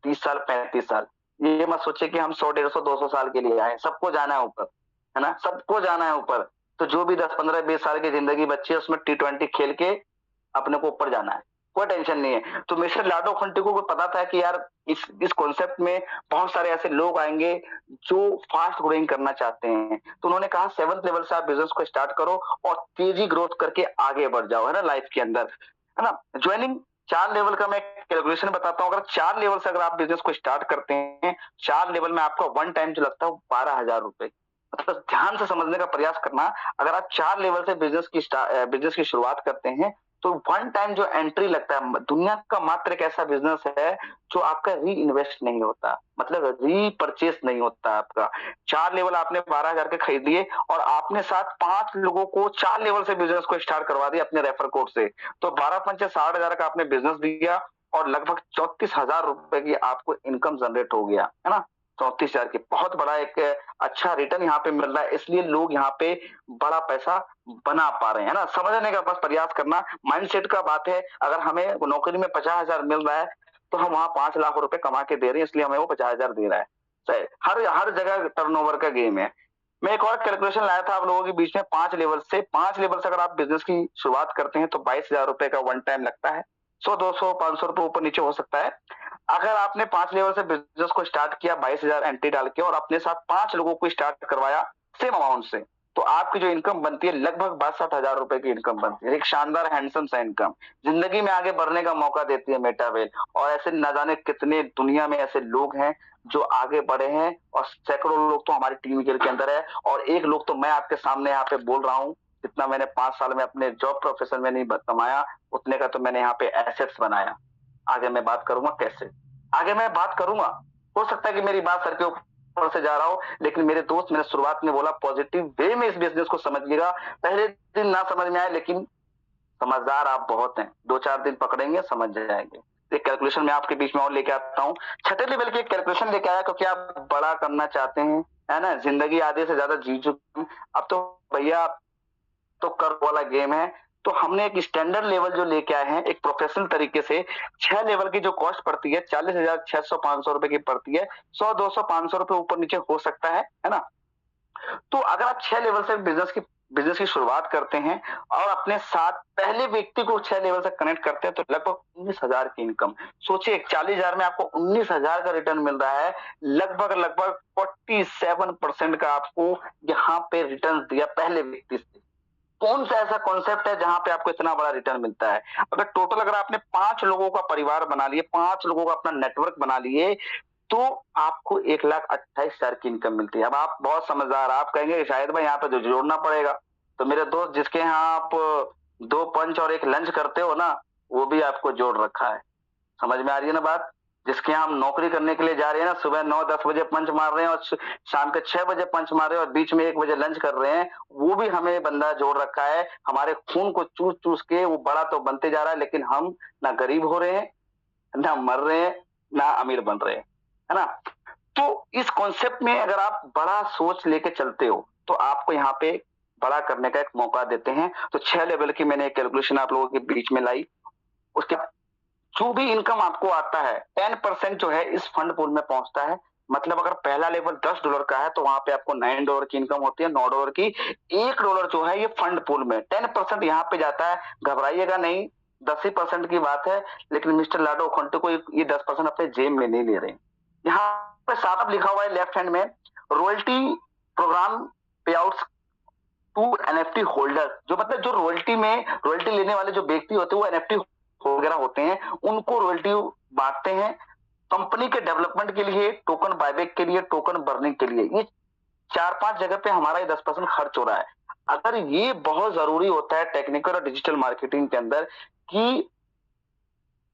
30 साल 35 साल। ये मत सोचे कि हम 100-150-200 साल के लिए आए, सबको जाना है ऊपर, है ना, सबको जाना है ऊपर। तो जो भी 10-15-20 साल की जिंदगी बची है उसमें T20 खेल के अपने को ऊपर जाना है, कोई टेंशन नहीं है। तो मिस्टर लाडो खंटिको को पता था कि यार इस कॉन्सेप्ट में बहुत सारे ऐसे लोग आएंगे जो फास्ट ग्रोइंग करना चाहते हैं। तो उन्होंने कहा 7th लेवल से आप बिजनेस को स्टार्ट करो और तेजी ग्रोथ करके आगे बढ़ जाओ, है ना, लाइफ के अंदर, है ना। ज्वाइनिंग 4 लेवल का मैं कैलकुलेशन बताता हूँ। अगर 4 लेवल से अगर आप बिजनेस को स्टार्ट करते हैं, 4 लेवल में आपका वन टाइम जो लगता है 12,000 रुपए। मतलब ध्यान से समझने का प्रयास करना, अगर आप 4 लेवल से बिजनेस की शुरुआत करते हैं तो वन टाइम जो एंट्री लगता है, दुनिया का मात्र एक ऐसा बिजनेस है जो आपका री इन्वेस्ट नहीं होता, मतलब री परचेस नहीं होता आपका। 4 लेवल आपने 12,000 के खरीद लिए और आपने साथ 5 लोगों को 4 लेवल से बिजनेस को स्टार्ट करवा दिया अपने रेफर कोड से, तो 12 पंचे 60,000 का आपने बिजनेस दिया और लगभग 34,000 रुपए की आपको इनकम जनरेट हो गया, है ना। 34,000 की बहुत बड़ा एक अच्छा रिटर्न यहाँ पे मिल रहा है, इसलिए लोग यहाँ पे बड़ा पैसा बना पा रहे हैं, ना। समझने का बस प्रयास करना, माइंडसेट का बात है। अगर हमें नौकरी में 50,000 मिल रहा है तो हम वहां 5 लाख रुपए कमा के दे रहे हैं, इसलिए हमें वो 50,000 दे रहा है। सही, हर हर जगह टर्नओवर का गेम है। मैं एक और कैलकुलेशन लाया था आप लोगों के बीच में, 5 लेवल से अगर आप बिजनेस की शुरुआत करते हैं तो 22,000 रुपए का वन टाइम लगता है। 100, 200, 500 रुपए ऊपर नीचे हो सकता है। अगर आपने 5 लेवल से बिजनेस को स्टार्ट किया 22,000 एंट्री डाल के और अपने साथ 5 लोगों को स्टार्ट करवाया सेम अमाउंट से, तो आपकी जो इनकम बनती है लगभग 62,000 रुपए की इनकम बनती है। एक शानदार हैंडसम सा इनकम जिंदगी में आगे बढ़ने का मौका देती है मेटावेल। और ऐसे न जाने कितने दुनिया में ऐसे लोग हैं जो आगे बढ़े हैं, और सैकड़ों लोग तो हमारी टीम के अंदर है, और एक लोग तो मैं आपके सामने यहाँ पे बोल रहा हूँ। जितना मैंने 5 साल में अपने जॉब प्रोफेशन में नहीं कमाया, उतने का तो मैंने यहाँ पे एसेट्स बनाया। आगे मैं बात करूंगा कैसे, आगे मैं बात करूंगा। हो सकता है कि मेरी बात सर के ऊपर से जा रहा हो, लेकिन मेरे दोस्त, मैंने शुरुआत में बोला पॉजिटिव वे में इस बिजनेस को समझिएगा। पहले दिन ना समझ में आए, लेकिन समझदार आप बहुत हैं, 2-4 दिन पकड़ेंगे समझ जाएंगे। एक कैलकुलेशन मैं आपके बीच में और लेके आता हूँ, 6ठे लेवल की एक कैलकुलेशन लेके आया, क्योंकि आप बड़ा करना चाहते हैं, है ना। जिंदगी आधे से ज्यादा जी चुके हैं, अब तो भैया तो कर वाला गेम है। तो हमने एक स्टैंडर्ड लेवल जो लेके आए हैं एक प्रोफेशनल तरीके से, 6 लेवल की जो कॉस्ट पड़ती है 40,600 500 रुपए की पड़ती है। 100, 200, 500 रुपए ऊपर नीचे हो सकता है ना। तो अगर आप 6 लेवल से बिजनेस की शुरुआत करते हैं और अपने साथ पहले व्यक्ति को 6 लेवल से कनेक्ट करते हैं, तो लगभग 19,000 की इनकम। सोचिए 40,000 में आपको 19,000 का रिटर्न मिल रहा है, लगभग 47% का आपको यहाँ पे रिटर्न दिया पहले व्यक्ति से। कौन सा ऐसा कॉन्सेप्ट है जहां पे आपको इतना बड़ा रिटर्न मिलता है? अगर आपने 5 लोगों का परिवार बना लिए, 5 लोगों का अपना नेटवर्क बना लिए, तो आपको 1,28,000 की इनकम मिलती है। अब आप बहुत समझदार, आप कहेंगे शायद भाई यहाँ पे जो जोड़ना पड़ेगा, तो मेरे दोस्त जिसके यहाँ आप 2 पंच और 1 लंच करते हो ना, वो भी आपको जोड़ रखा है। समझ में आ रही है ना बात? जिसके यहाँ हम नौकरी करने के लिए जा रहे हैं ना, सुबह 9-10 बजे पंच मार रहे हैं और शाम के 6 बजे पंच मार रहे हैं और बीच में 1 बजे लंच कर रहे हैं, वो भी हमें बंदा जोड़ रखा है। हमारे खून को चूस चूस के वो बड़ा तो बनते जा रहा है, लेकिन हम ना गरीब हो रहे हैं, ना मर रहे हैं, ना अमीर बन रहे हैं, है ना। तो इस कॉन्सेप्ट में अगर आप बड़ा सोच लेके चलते हो, तो आपको यहाँ पे बड़ा करने का एक मौका देते हैं। तो 6 लेवल की मैंने एक कैलकुलेशन आप लोगों के बीच में लाई। उसके जो भी इनकम आपको आता है 10% जो है इस फंड पूल में पहुंचता है। मतलब अगर पहला लेवल $10 का है, तो वहां पे आपको $9 की इनकम होती है, $9 की। $1 जो है ये फंड पूल में 10% यहाँ पे जाता है। घबराइएगा नहीं, 10 ही % की बात है, लेकिन मिस्टर लाडो खंटे को ये 10% अपने जेब में नहीं ले रहे। यहाँ पे साफ लिखा हुआ है लेफ्ट हैंड में, रॉयल्टी प्रोग्राम पे आउट्स टू एनएफटी होल्डर। जो मतलब जो रॉयल्टी लेने वाले जो व्यक्ति होते हैं वो एनएफटी वगैरह होते हैं, उनको रॉयल्टी बांटते हैं कंपनी के डेवलपमेंट के लिए, टोकन बायबैक के लिए, टोकन बर्निंग के लिए। ये 4-5 जगह पे हमारा ये 10% खर्च हो रहा है। अगर ये बहुत जरूरी होता है टेक्निकल और डिजिटल मार्केटिंग के अंदर, कि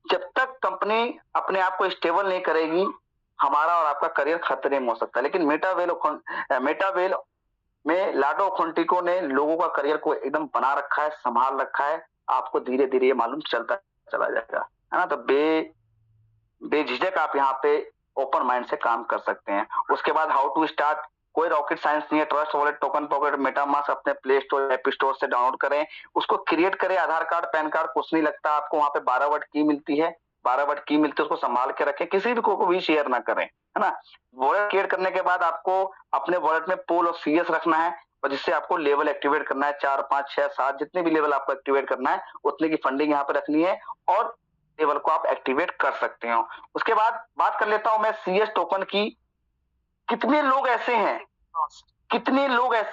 जब तक कंपनी अपने आप को स्टेबल नहीं करेगी, हमारा और आपका करियर खतरे में हो सकता है। लेकिन मेटावेल में लाडो खोंटिको ने लोगों का करियर को एकदम बना रखा है, संभाल रखा है। आपको धीरे धीरे ये मालूम चलता चला जाएगा, है ना। तो बेझिझक आप यहाँ पे ओपन माइंड से काम कर सकते हैं। उसके बाद हाउ टू स्टार्ट, कोई रॉकेट साइंस नहीं है। Trust wallet, token pocket, MetaMask अपने प्ले स्टोर, ऐप स्टोर से डाउनलोड करें, उसको क्रिएट करें। आधार कार्ड, पैन कार्ड कुछ नहीं लगता आपको, वहां पे 12 वर्ड की मिलती है, 12 वर्ड की मिलती है, उसको संभाल के रखें, किसी भी को भी शेयर ना करें, है ना। वॉलेट क्रिएट करने के बाद आपको अपने वॉलेट में पोल और सीएस रखना है, और जिससे आपको लेवल एक्टिवेट करना है। 4, 5, 6, 7 जितने भी लेवल आपको एक्टिवेट करना है, उतने की फंडिंग यहाँ पे रखनी है, और लेवल को आप एक्टिवेट कर सकते हो। उसके बाद बात कर लेता हूं मैं सीएस टोकन की। कितने लोग ऐसे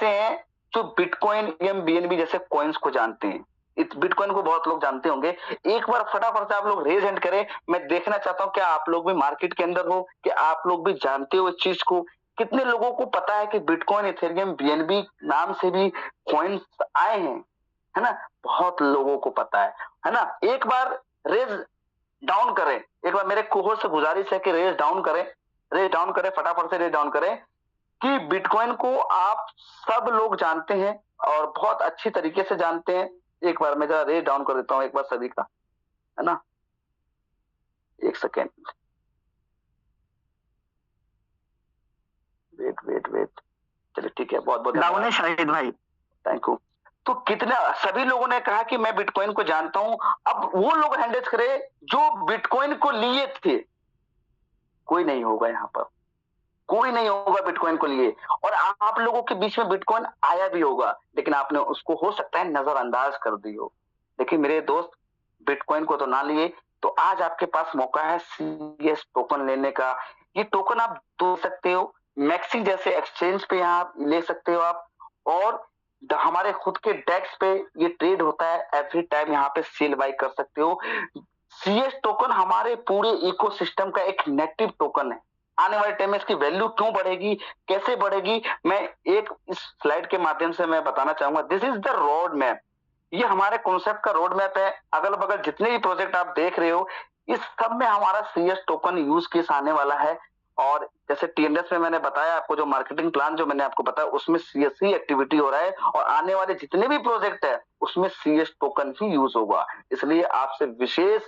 हैं जो बिटकॉइन, बीएनबी जैसे कॉइन्स को जानते हैं? इस बिटकॉइन को बहुत लोग जानते होंगे। एक बार फटाफट से आप लोग रेज हैंड करें, मैं देखना चाहता हूं क्या आप लोग भी मार्केट के अंदर हो, कि आप लोग भी जानते हो इस चीज को। कितने लोगों को पता है कि बिटकॉइन, इथेरियम, बीएनबी नाम से भी कॉइन्स आए हैं? है ना, बहुत लोगों को पता है ना। एक बार रेज डाउन करें, एक बार मेरे कोहोर्ट से गुजारिश है कि रेज डाउन करें, फटाफट से रेज डाउन करें कि बिटकॉइन को आप सब लोग जानते हैं और बहुत अच्छी तरीके से जानते हैं। एक बार मैं जरा रेज डाउन कर देता हूं एक बार सभी का, है ना, एक सेकेंड, वेट, चलिए ठीक है, बहुत बहुत डाउन है शाहिद भाई, थैंक यू। तो कितने सभी लोगों ने कहा कि मैं बिटकॉइन को जानता हूं। अब वो लोग हैंड रेज करें जो बिटकॉइन को लिए थे। कोई नहीं होगा यहाँ पर, कोई नहीं होगा बिटकॉइन को लिए। और आप लोगों के बीच में बिटकॉइन आया भी होगा, लेकिन आपने उसको हो सकता है नजरअंदाज कर दी हो। लेकिन मेरे दोस्त, बिटकॉइन को तो ना लिए, तो आज आपके पास मौका है CS टोकन लेने का। ये टोकन आप दे सकते हो, मैक्सी जैसे एक्सचेंज पे यहाँ ले सकते हो आप, और हमारे खुद के डेस्क पे ये ट्रेड होता है, एवरी टाइम यहाँ पे सेल बाई कर सकते हो। CS टोकन हमारे पूरे इकोसिस्टम का एक नेटिव टोकन है। आने वाले टाइम में इसकी वैल्यू क्यों बढ़ेगी, कैसे बढ़ेगी, मैं एक इस स्लाइड के माध्यम से मैं बताना चाहूंगा। This is the road map, ये हमारे कॉन्सेप्ट का रोड मैप है। अगल बगल जितने भी प्रोजेक्ट आप देख रहे हो, इस सब में हमारा CS टोकन यूज केस आने वाला है। और जैसे TNS में मैंने बताया आपको, जो मार्केटिंग प्लान जो मैंने आपको बताया, उसमें CS ही एक्टिविटी हो रहा है, और आने वाले जितने भी प्रोजेक्ट है उसमें CS टोकन ही यूज होगा। इसलिए आपसे विशेष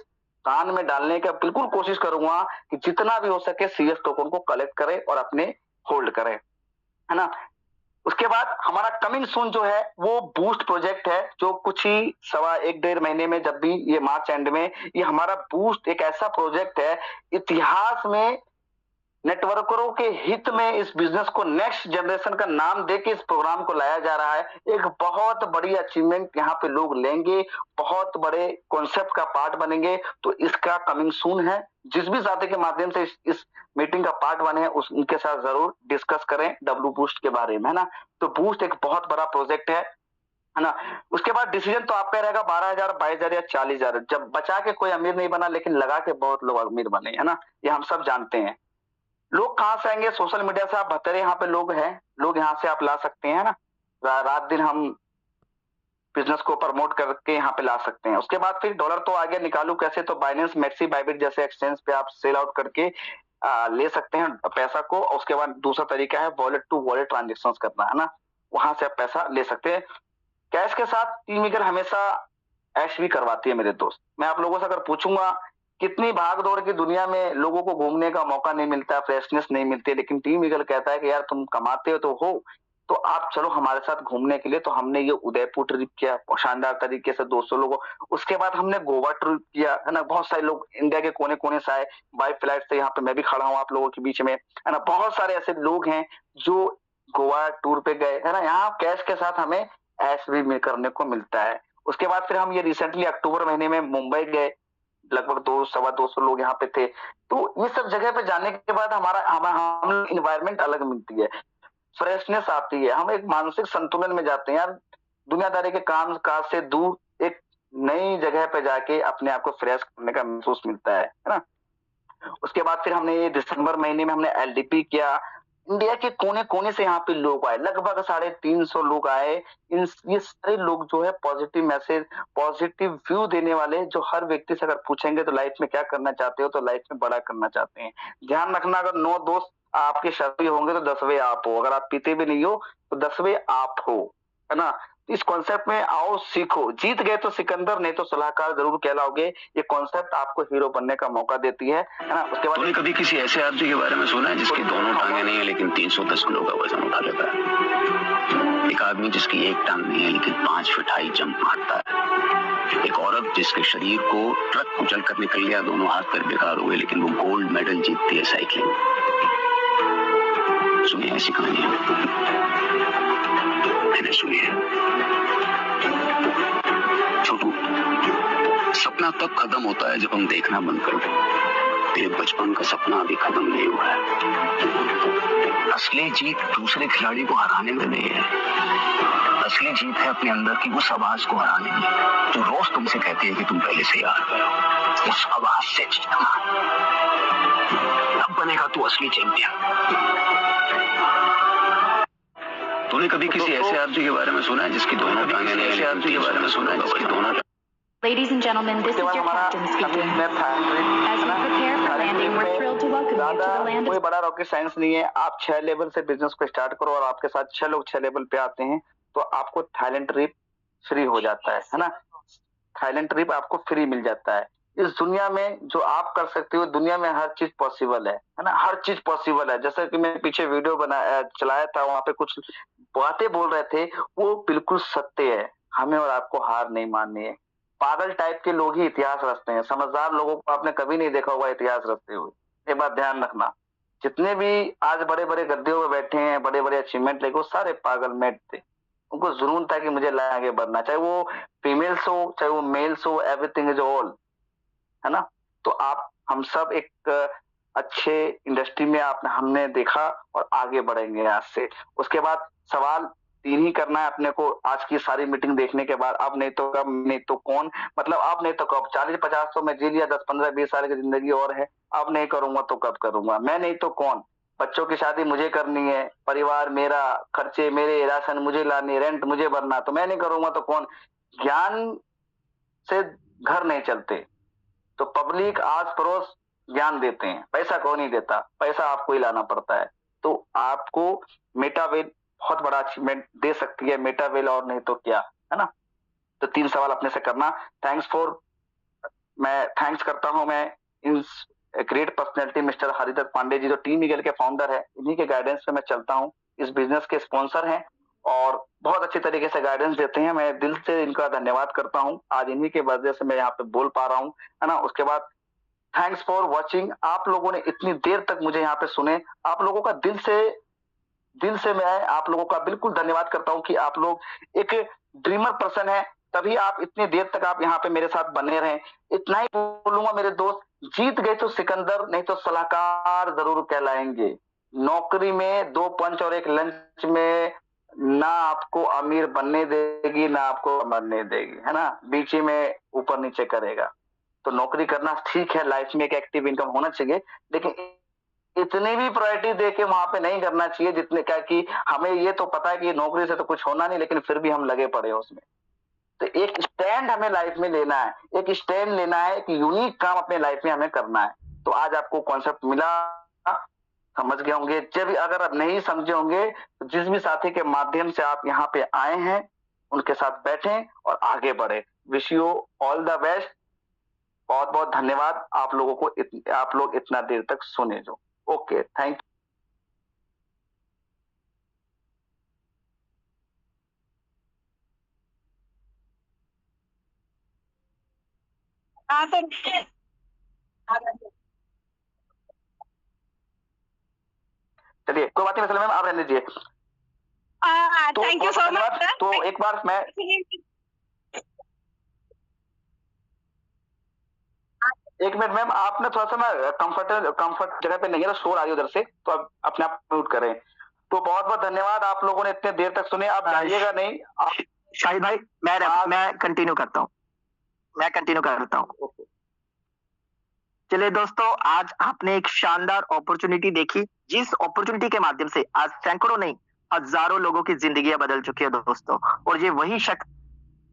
कान में डालने का बिल्कुल कोशिश करूंगा कि जितना भी हो सके CS टोकन को कलेक्ट करें और अपने होल्ड करें, है ना। उसके बाद हमारा कमिंग सून जो है वो बूस्ट प्रोजेक्ट है, जो कुछ ही 1.5 महीने में, जब भी ये मार्च एंड में, ये हमारा बूस्ट एक ऐसा प्रोजेक्ट है, इतिहास में नेटवर्करों के हित में इस बिजनेस को नेक्स्ट जनरेशन का नाम देके इस प्रोग्राम को लाया जा रहा है। एक बहुत बड़ी अचीवमेंट यहाँ पे लोग लेंगे, बहुत बड़े कॉन्सेप्ट का पार्ट बनेंगे। तो इसका कमिंग सून है, जिस भी साथी के माध्यम से इस मीटिंग का पार्ट बने उनके साथ जरूर डिस्कस करें W बूस्ट के बारे में, है ना। तो बूस्ट एक बहुत बड़ा प्रोजेक्ट है ना। उसके बाद डिसीजन तो आप पे रहेगा 12,000, 22,000 या 40,000। जब बचा के कोई अमीर नहीं बना, लेकिन लगा के बहुत लोग अमीर बने, है ना, ये हम सब जानते हैं। लोग कहां से आएंगे, सोशल मीडिया से। आप बतेरे यहाँ पे लोग हैं, लोग यहाँ से आप ला सकते हैं ना, रात दिन हम बिजनेस को प्रमोट करके यहाँ पे ला सकते हैं। उसके बाद फिर डॉलर तो आगे निकालू कैसे, तो बाइनेंस, मैक्सी, बाइबिट जैसे एक्सचेंज पे आप सेल आउट करके ले सकते हैं पैसा को। उसके बाद दूसरा तरीका है वॉलेट टू वॉलेट ट्रांजेक्शन करना, है ना, वहां से आप पैसा ले सकते हैं। कैश के साथ टीम ईगल हमेशा ऐश भी करवाती है मेरे दोस्त। मैं आप लोगों से अगर पूछूंगा, कितनी भाग दौड़ की दुनिया में लोगों को घूमने का मौका नहीं मिलता, फ्रेशनेस नहीं मिलती, लेकिन टीम ईगल कहता है कि यार तुम कमाते हो तो आप चलो हमारे साथ घूमने के लिए। तो हमने ये उदयपुर ट्रिप किया शानदार तरीके से 200 लोगों। उसके बाद हमने गोवा ट्रिप किया, है ना। बहुत सारे लोग इंडिया के कोने कोने से आए बाई फ्लाइट से, यहाँ पे मैं भी खड़ा हूँ आप लोगों के बीच में, है ना। बहुत सारे ऐसे लोग हैं जो गोवा टूर पे गए, है ना। यहाँ कैश के साथ हमें ऐश भी करने को मिलता है। उसके बाद फिर हम ये रिसेंटली अक्टूबर महीने में मुंबई गए, लगभग 200-225 लोग यहाँ पे थे। तो ये सब जगह पे जाने के बाद हम इन्वायरमेंट अलग मिलती है, फ्रेशनेस आती है, हम एक मानसिक संतुलन में जाते हैं यार। दुनियादारी के काम काज से दूर एक नई जगह पे जाके अपने आप को फ्रेश करने का महसूस मिलता है ना। उसके बाद फिर हमने ये दिसंबर महीने में हमने LDP किया। इंडिया के कोने कोने से यहाँ पे लोग आए, लगभग 350 लोग आए। ये सारे लोग जो है पॉजिटिव मैसेज, पॉजिटिव व्यू देने वाले, जो हर व्यक्ति से अगर पूछेंगे तो लाइफ में क्या करना चाहते हो, तो लाइफ में बड़ा करना चाहते हैं। ध्यान रखना, अगर 9 दोस्त आपके शराबी होंगे तो 10वें आप हो, अगर आप पीते भी नहीं हो तो 10वें आप हो, है ना। इस कॉन्सेप्ट में आओ, सीखो। जीत गए तो सिकंदर, नहीं तो सलाहकार जरूर कहलाओगे। ये कॉन्सेप्ट आपको हीरो बनने का मौका देती है ना। उसके बाद तूने कभी किसी ऐसे आदमी के बारे में सुना है जिसकी दोनों टांगे नहीं है लेकिन 310 किलो का वजन उठा लेता है? एक आदमी जिसकी एक टांग नहीं है लेकिन 5 फीट हाई जंप मारता है। एक औरत जिसके शरीर को ट्रक कुचल कर निकल गया, दोनों हाथ पैर बेकार हुए, लेकिन वो गोल्ड मेडल जीतती है साइकिलिंग। सुनिए ऐसी कहानियां, मैंने सुनी है। छोटू, सपना तब खत्म होता है जब हम देखना बंद कर दें। तेरे बचपन का सपना अभी खत्म नहीं हुआ है। असली जीत दूसरे खिलाड़ी को हराने में नहीं है, असली जीत है अपने अंदर की उस आवाज को हराने में जो रोज तुमसे कहती है कि तुम पहले से हार गए हो। उस आवाज से जीतना, तब बनेगा तू असली चैंपियन। तूने कभी किसी ऐसे आदमी के बारे में सुना है जिसकी दोनों टांगें नहीं? ऐसे आदमी के बारे में सुना है जिसकी दोनों Ladies and gentlemen, this is your captain speaking. As we prepare for landing, we're thrilled to welcome you to the land कोई of... बड़ा रॉकेट साइंस नहीं है। आप 6 लेवल से बिजनेस को स्टार्ट करो और आपके साथ 6 लोग 6 लेवल पे आते हैं तो आपको थाईलैंड ट्रिप फ्री हो जाता है ना। थाईलैंड ट्रिप आपको फ्री मिल जाता है। इस दुनिया में जो आप कर सकते हो, दुनिया में हर चीज पॉसिबल है ना, हर चीज पॉसिबल है। जैसे कि मैं पीछे वीडियो चलाया था, वहां पे कुछ बातें बोल रहे थे, वो बिल्कुल सत्य है। हमें और आपको हार नहीं माननी है। पागल टाइप के लोग ही इतिहास रचते हैं, समझदार लोगों को आपने कभी नहीं देखा होगा इतिहास रचते हुए। ये बात ध्यान रखना। जितने भी आज बड़े बड़े गद्दियों में बैठे हैं, बड़े बड़े अचीवमेंट लेके, वो सारे पागल मेट थे। उनको जुनून था कि मुझे आगे बढ़ना, चाहे वो फीमेल्स हो चाहे वो मेल्स हो, एवरीथिंग इज ऑल, है ना। तो आप हम सब एक अच्छे इंडस्ट्री में हमने देखा और आगे बढ़ेंगे आज से। उसके बाद सवाल 3 ही करना है अपने को आज की सारी मीटिंग देखने के बाद। अब नहीं तो कब, नहीं तो कौन, मतलब अब नहीं तो कब। 40-50 तो मैं जी लिया, 10-15-20 साल की जिंदगी और है। अब नहीं करूंगा तो कब करूंगा। मैं नहीं तो कौन। बच्चों की शादी मुझे करनी है, परिवार मेरा, खर्चे मेरे, राशन मुझे लानी, रेंट मुझे भरना, तो मैं नहीं करूंगा तो कौन। ज्ञान से घर नहीं चलते। तो पब्लिक आस पड़ोस ज्ञान देते हैं, पैसा कौन नहीं देता, पैसा आपको ही लाना पड़ता है। तो आपको मेटावेल बहुत बड़ा अचीवमेंट दे सकती है, मेटावेल और नहीं तो क्या, है ना। तो 3 सवाल अपने से करना। मैं थैंक्स करता हूं मैं इन great personality mister Haridatt Pandey ji, जो टीम ईगल के फाउंडर है। इन्हीं के गाइडेंस पे मैं चलता हूं। इस बिजनेस के स्पॉन्सर हैं और बहुत अच्छे तरीके से गाइडेंस देते हैं। मैं दिल से इनका धन्यवाद करता हूं। आज इन्हीं के वजह से मैं यहाँ पे बोल पा रहा हूं, है ना। उसके बाद थैंक्स फॉर वॉचिंग। आप लोगों ने इतनी देर तक मुझे यहाँ पे सुने, आप लोगों का दिल से मैं आप लोगों का बिल्कुल धन्यवाद करता हूं कि आप लोग एक ड्रीमर पर्सन है, तभी आप इतनी देर तक आप यहाँ पे मेरे साथ बने रहे। इतना ही बोलूंगा मेरे दोस्त, जीत गए तो सिकंदर, नहीं तो सलाहकार जरूर कहलाएंगे। नौकरी में 2 पंच और 1 लंच में ना आपको अमीर बनने देगी ना आपको मरने देगी, है ना। बीच में ऊपर नीचे करेगा। तो नौकरी करना ठीक है, लाइफ में एक एक्टिव इनकम होना चाहिए, लेकिन इतनी भी प्रायोरिटी दे के वहां पे नहीं करना चाहिए जितने क्या कि हमें ये तो पता है कि नौकरी से तो कुछ होना नहीं, लेकिन फिर भी हम लगे पड़े हैं उसमें। तो एक स्टैंड हमें लाइफ में लेना है, एक स्टैंड लेना है, एक यूनिक काम अपने लाइफ में हमें करना है। तो आज आपको कॉन्सेप्ट मिला, समझ गए होंगे। जब अगर आप नहीं समझे होंगे तो जिस भी साथी के माध्यम से आप यहाँ पे आए हैं उनके साथ बैठें और आगे बढ़े। Wish you all the best. बहुत बहुत धन्यवाद आप लोगों को, आप लोग इतना देर तक सुने जो। Okay, thank you. चलिए कोई बात नहीं, मैम आप रहने दीजिए। Thank you so much. तो एक बार मैं एक मिनट मैम, आपने थोड़ा सा ना कंफर्ट जगह पे नहीं है ना, शोर आ रही है उधर से, तो आप अपने आप म्यूट करें। तो बहुत बहुत धन्यवाद, आप लोगों ने इतने देर तक सुने। आप जाइएगा नहीं। शाहिद भाई मैं कंटिन्यू करता हूँ। चलिए दोस्तों, आज आपने एक शानदार अपॉर्चुनिटी देखी, जिस अपॉर्चुनिटी के माध्यम से आज सैकड़ों नहीं हजारों लोगों की जिंदगियां बदल चुकी है दोस्तों। और ये वही शख्स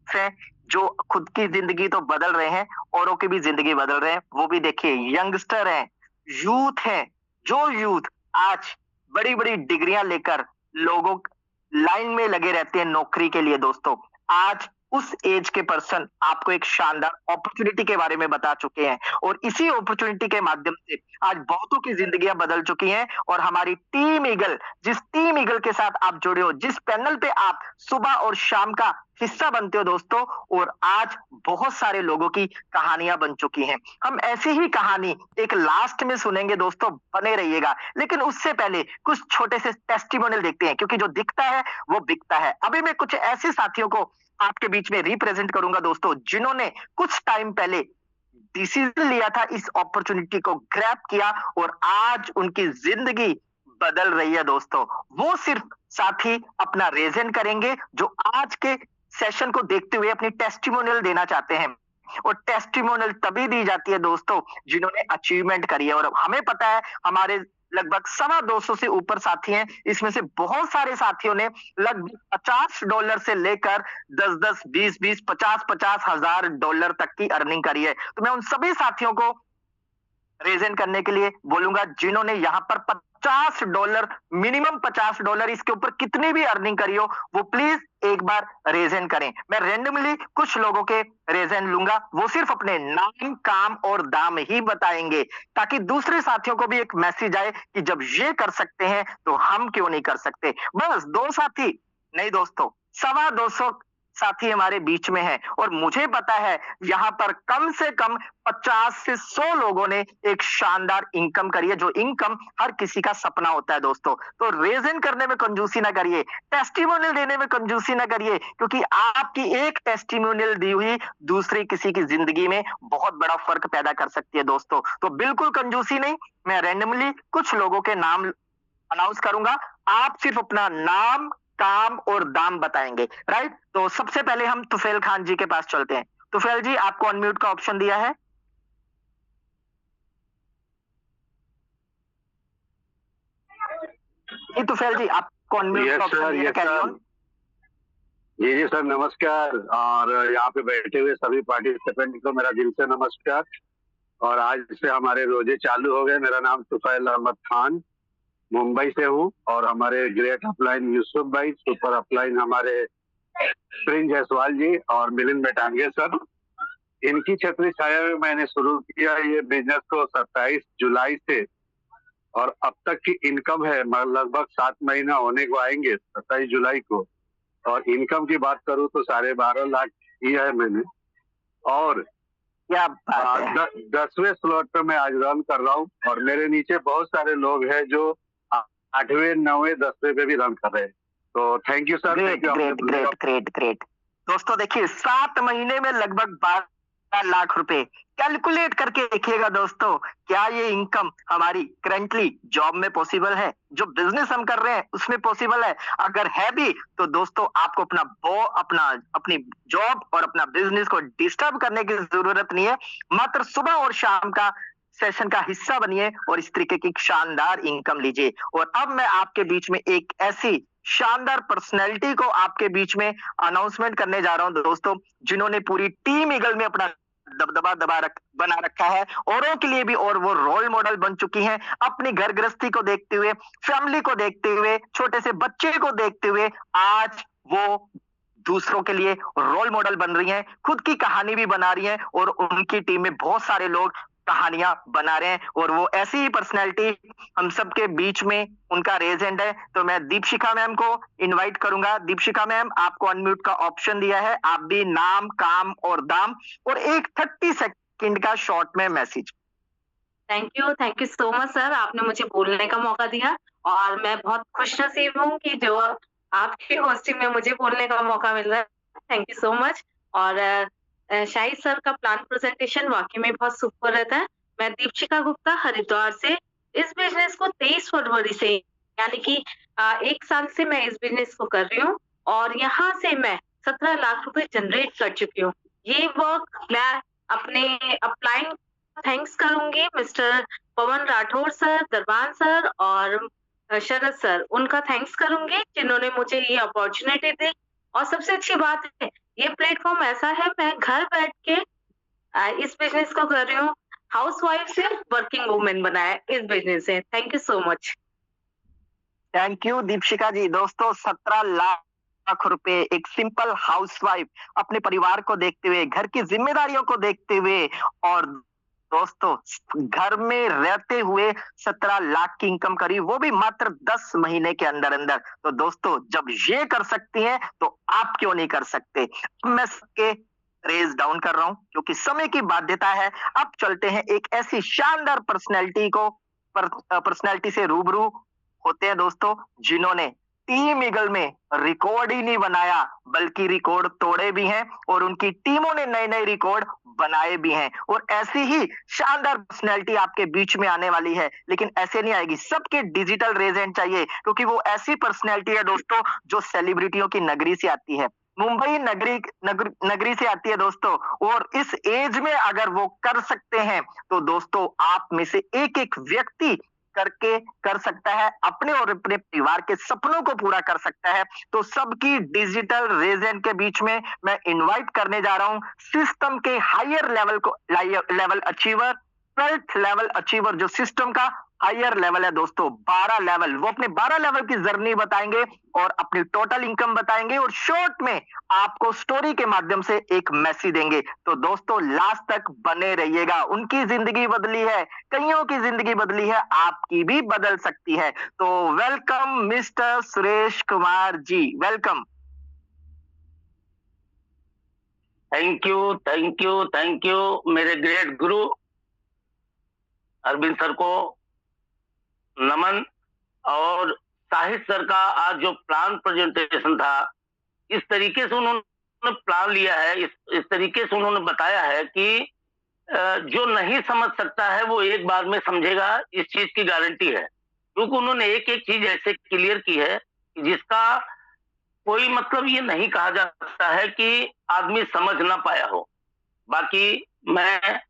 है जो खुद की जिंदगी तो बदल रहे हैं, औरों की भी जिंदगी बदल रहे हैं। वो भी देखिए यंगस्टर हैं, यूथ है, जो यूथ आज बड़ी बड़ी डिग्रियां लेकर लोगों लाइन में लगे रहते हैं नौकरी के लिए दोस्तों। आज उस एज के पर्सन आपको एक शानदार अपॉर्चुनिटी के बारे में बता चुके हैं, और इसी अपॉर्चुनिटी के माध्यम से आज बहुतों की जिंदगियां बदल चुकी हैं। और हमारी टीम ईगल, जिस टीम ईगल के साथ आप जुड़े हो, जिस पैनल पे आप सुबह और शाम का हिस्सा बनते हो दोस्तों, और आज बहुत सारे लोगों की कहानियां बन चुकी हैं। हम ऐसी ही कहानी एक लास्ट में सुनेंगे दोस्तों, बने रहिएगा। लेकिन उससे पहले कुछ छोटे से टेस्टिमोनियल देखते हैं, क्योंकि जो दिखता है वो बिकता है। अभी मैं कुछ ऐसे साथियों को आपके बीच में रिप्रेजेंट करूंगा दोस्तों, जिन्होंने कुछ टाइम पहले डिसीजन लिया था, इस अपॉर्चुनिटी को ग्रैब किया, और आज उनकी जिंदगी बदल रही है दोस्तों। वो सिर्फ साथी अपना रेजेंट करेंगे जो आज के सेशन को देखते हुए अपनी टेस्टिमोनियल देना चाहते हैं। और टेस्टिमोनियल तभी दी जाती है दोस्तों जिन्होंने अचीवमेंट करी है। और हमें पता है हमारे लगभग $225 से ऊपर साथी हैं। इसमें से बहुत सारे साथियों ने लगभग $50 से लेकर 10-10, 20-20, 50-50 हजार डॉलर तक की अर्निंग करी है। तो मैं उन सभी साथियों को रेज इन करने के लिए बोलूंगा जिन्होंने यहाँ पर $50, मिनिमम $50, इसके ऊपर कितनी भी अर्निंग करी हो, वो प्लीज एक बार रेज इन करें। मैं रेंडमली कुछ लोगों के रेज इन लूंगा, वो सिर्फ अपने नाम, काम और दाम ही बताएंगे, ताकि दूसरे साथियों को भी एक मैसेज आए कि जब ये कर सकते हैं तो हम क्यों नहीं कर सकते। बस 2 साथी नहीं दोस्तों, 225 साथी हमारे बीच में है, और मुझे पता है यहाँ पर कम से कम 50 से 100 लोगों ने एक शानदार इनकम करी है, जो इनकम हर किसी का सपना होता है दोस्तों। तो रेज इन करने में कंजूसी ना करिए, टेस्टिमोनियल देने में कंजूसी ना करिए, क्योंकि आपकी एक टेस्टिमोनियल दी हुई दूसरी किसी की जिंदगी में बहुत बड़ा फर्क पैदा कर सकती है दोस्तों। तो बिल्कुल कंजूसी नहीं, मैं रैंडमली कुछ लोगों के नाम अनाउंस करूंगा, आप सिर्फ अपना नाम, काम और दाम बताएंगे, राइट। तो सबसे पहले हम तुफैल खान जी के पास चलते हैं। तुफैल जी, आपको अनम्यूट का ऑप्शन दिया है। जी तुफैल जी, आपको अनम्यूट का ऑप्शन दिया है, कैरी ऑन। जी जी सर, नमस्कार। और यहाँ पे बैठे हुए सभी पार्टिसिपेंट को मेरा दिल से नमस्कार। और आज से हमारे रोजे चालू हो गए। मेरा नाम तुफैल अहमद खान, मुंबई से हूँ, और हमारे ग्रेट अपलाइन यूसुफ भाई, सुपर अपलाइन हमारे प्रिंस जायसवाल जी और मिलिंद बेटांगे सर, इनकी छतरी छाया में मैंने शुरू किया ये बिजनेस को 27 जुलाई से, और अब तक की इनकम है लगभग 7 महीना होने को आएंगे 27 जुलाई को। और इनकम की बात करूँ तो 12.5 लाख किया है मैंने, और 10वें स्लॉट पे मैं आज रन कर रहा हूँ। और मेरे नीचे बहुत सारे लोग हैं जो 8वें, 9वें, 10वें पे भी रन कर रहे हैं। तो थैंक यू सर। ग्रेट। दोस्तों देखिए, 7 महीने में लगभग 12 लाख रुपए, कैलकुलेट करके देखिएगा दोस्तों, क्या ये इनकम हमारी करंटली जॉब में पॉसिबल है? जो बिजनेस हम कर रहे हैं उसमें पॉसिबल है? अगर है भी तो दोस्तों आपको अपनी जॉब और अपना बिजनेस को डिस्टर्ब करने की जरूरत नहीं है, मात्र सुबह और शाम का सेशन का हिस्सा बनिए और इस तरीके की शानदार इनकम लीजिए। और अब मैं आपके बीच में एक ऐसी शानदार पर्सनैलिटी को आपके बीच में अनाउंसमेंट करने जा रहा हूं दोस्तों, जिन्होंने पूरी टीम ईगल में अपना दबदबा बना रखा है औरों के लिए भी, और वो रोल मॉडल बन चुकी हैं। अपनी घर गृहस्थी को देखते हुए, फैमिली को देखते हुए, छोटे से बच्चे को देखते हुए आज वो दूसरों के लिए रोल मॉडल बन रही हैं, खुद की कहानी भी बना रही हैं, और उनकी टीम में बहुत सारे लोग कहानियां बना रहे हैं। और वो ऐसी ही पर्सनैलिटी हम सबके बीच में उनका रेजेंट है। तो मैं दीपशिखा मैम को इनवाइट करूंगा। दीपशिखा मैम, आपको अनम्यूट का ऑप्शन दिया है, आप भी नाम, काम और दाम और एक 30 सेकंड का शॉर्ट में message. Thank you so much sir, आपने मुझे बोलने का मौका दिया, और मैं बहुत खुशनसीब हूँ कि जो आपकी होस्टिंग में मुझे बोलने का मौका मिल रहा है। Thank you so much. और शाहिद सर का प्लान प्रेजेंटेशन वाकई में बहुत सुपर रहता है। मैं दीपशिखा गुप्ता हरिद्वार से इस बिजनेस को 23 फरवरी से, यानी कि 1 साल से मैं इस बिजनेस को कर रही हूँ, और यहाँ से मैं 17 लाख रुपए जनरेट कर चुकी हूँ। ये वर्क मैं अपने अपलाइन थैंक्स करूंगी मिस्टर पवन राठौर सर, दरबान सर और शरद सर, उनका थैंक्स करूंगी जिन्होंने मुझे ये अपॉर्चुनिटी दी। और सबसे अच्छी बात है, ये प्लेटफॉर्म ऐसा है, मैं घर बैठ के इस बिजनेस को कर रही हूँ। हाउसवाइफ से वर्किंग वुमेन बनाया इस बिजनेस से। Thank you so much. Thank you Deepshikha ji. दोस्तों 17 लाख रुपए एक सिंपल हाउसवाइफ अपने परिवार को देखते हुए, घर की जिम्मेदारियों को देखते हुए, और दोस्तों घर में रहते हुए 17 लाख की इनकम करी, वो भी मात्र 10 महीने के अंदर अंदर। तो दोस्तों जब ये कर सकती हैं तो आप क्यों नहीं कर सकते? मैं सबके रेज डाउन कर रहा हूं क्योंकि समय की बाध्यता है। अब चलते हैं एक ऐसी शानदार पर्सनैलिटी से रूबरू होते हैं दोस्तों, जिन्होंने टीम ईगल में रिकॉर्ड ही नहीं बनाया बल्कि रिकॉर्ड तोड़े भी हैं, और उनकी टीमों ने नए नए रिकॉर्ड बनाए भी हैं। और ऐसी ही शानदार पर्सनैलिटी आपके बीच में आने वाली है, लेकिन ऐसे नहीं आएगी, सबके डिजिटल रेजेंट चाहिए, क्योंकि वो ऐसी पर्सनैलिटी है दोस्तों जो सेलिब्रिटियों की नगरी से आती है, मुंबई नगरी से आती है दोस्तों। और इस एज में अगर वो कर सकते हैं तो दोस्तों आप में से एक एक व्यक्ति करके कर सकता है, अपने और अपने परिवार के सपनों को पूरा कर सकता है। तो सबकी डिजिटल रेजेंट के बीच में मैं इनवाइट करने जा रहा हूं सिस्टम के higher level achiever, 12th level achiever, जो सिस्टम का हायर लेवल है दोस्तों, 12 लेवल। वो अपने 12 लेवल की जर्नी बताएंगे और अपनी टोटल इनकम बताएंगे और शॉर्ट में आपको स्टोरी के माध्यम से एक मैसेज देंगे। तो दोस्तों लास्ट तक बने रहिएगा। उनकी जिंदगी बदली है, कईयों की जिंदगी बदली है, आपकी भी बदल सकती है। तो welcome mister Suresh Kumar ji, welcome. Thank you, thank you, thank you मेरे ग्रेट गुरु अरविंद सर को नमन। और साहिद सर का आज जो प्लान प्रेजेंटेशन था, इस तरीके से उन्होंने प्लान लिया है, इस तरीके से उन्होंने बताया है कि जो नहीं समझ सकता है वो एक बार में समझेगा, इस चीज की गारंटी है। क्योंकि उन्होंने एक एक चीज ऐसे क्लियर की है जिसका कोई मतलब ये नहीं कहा जा सकता है कि आदमी समझ ना पाया हो। बाकी मैं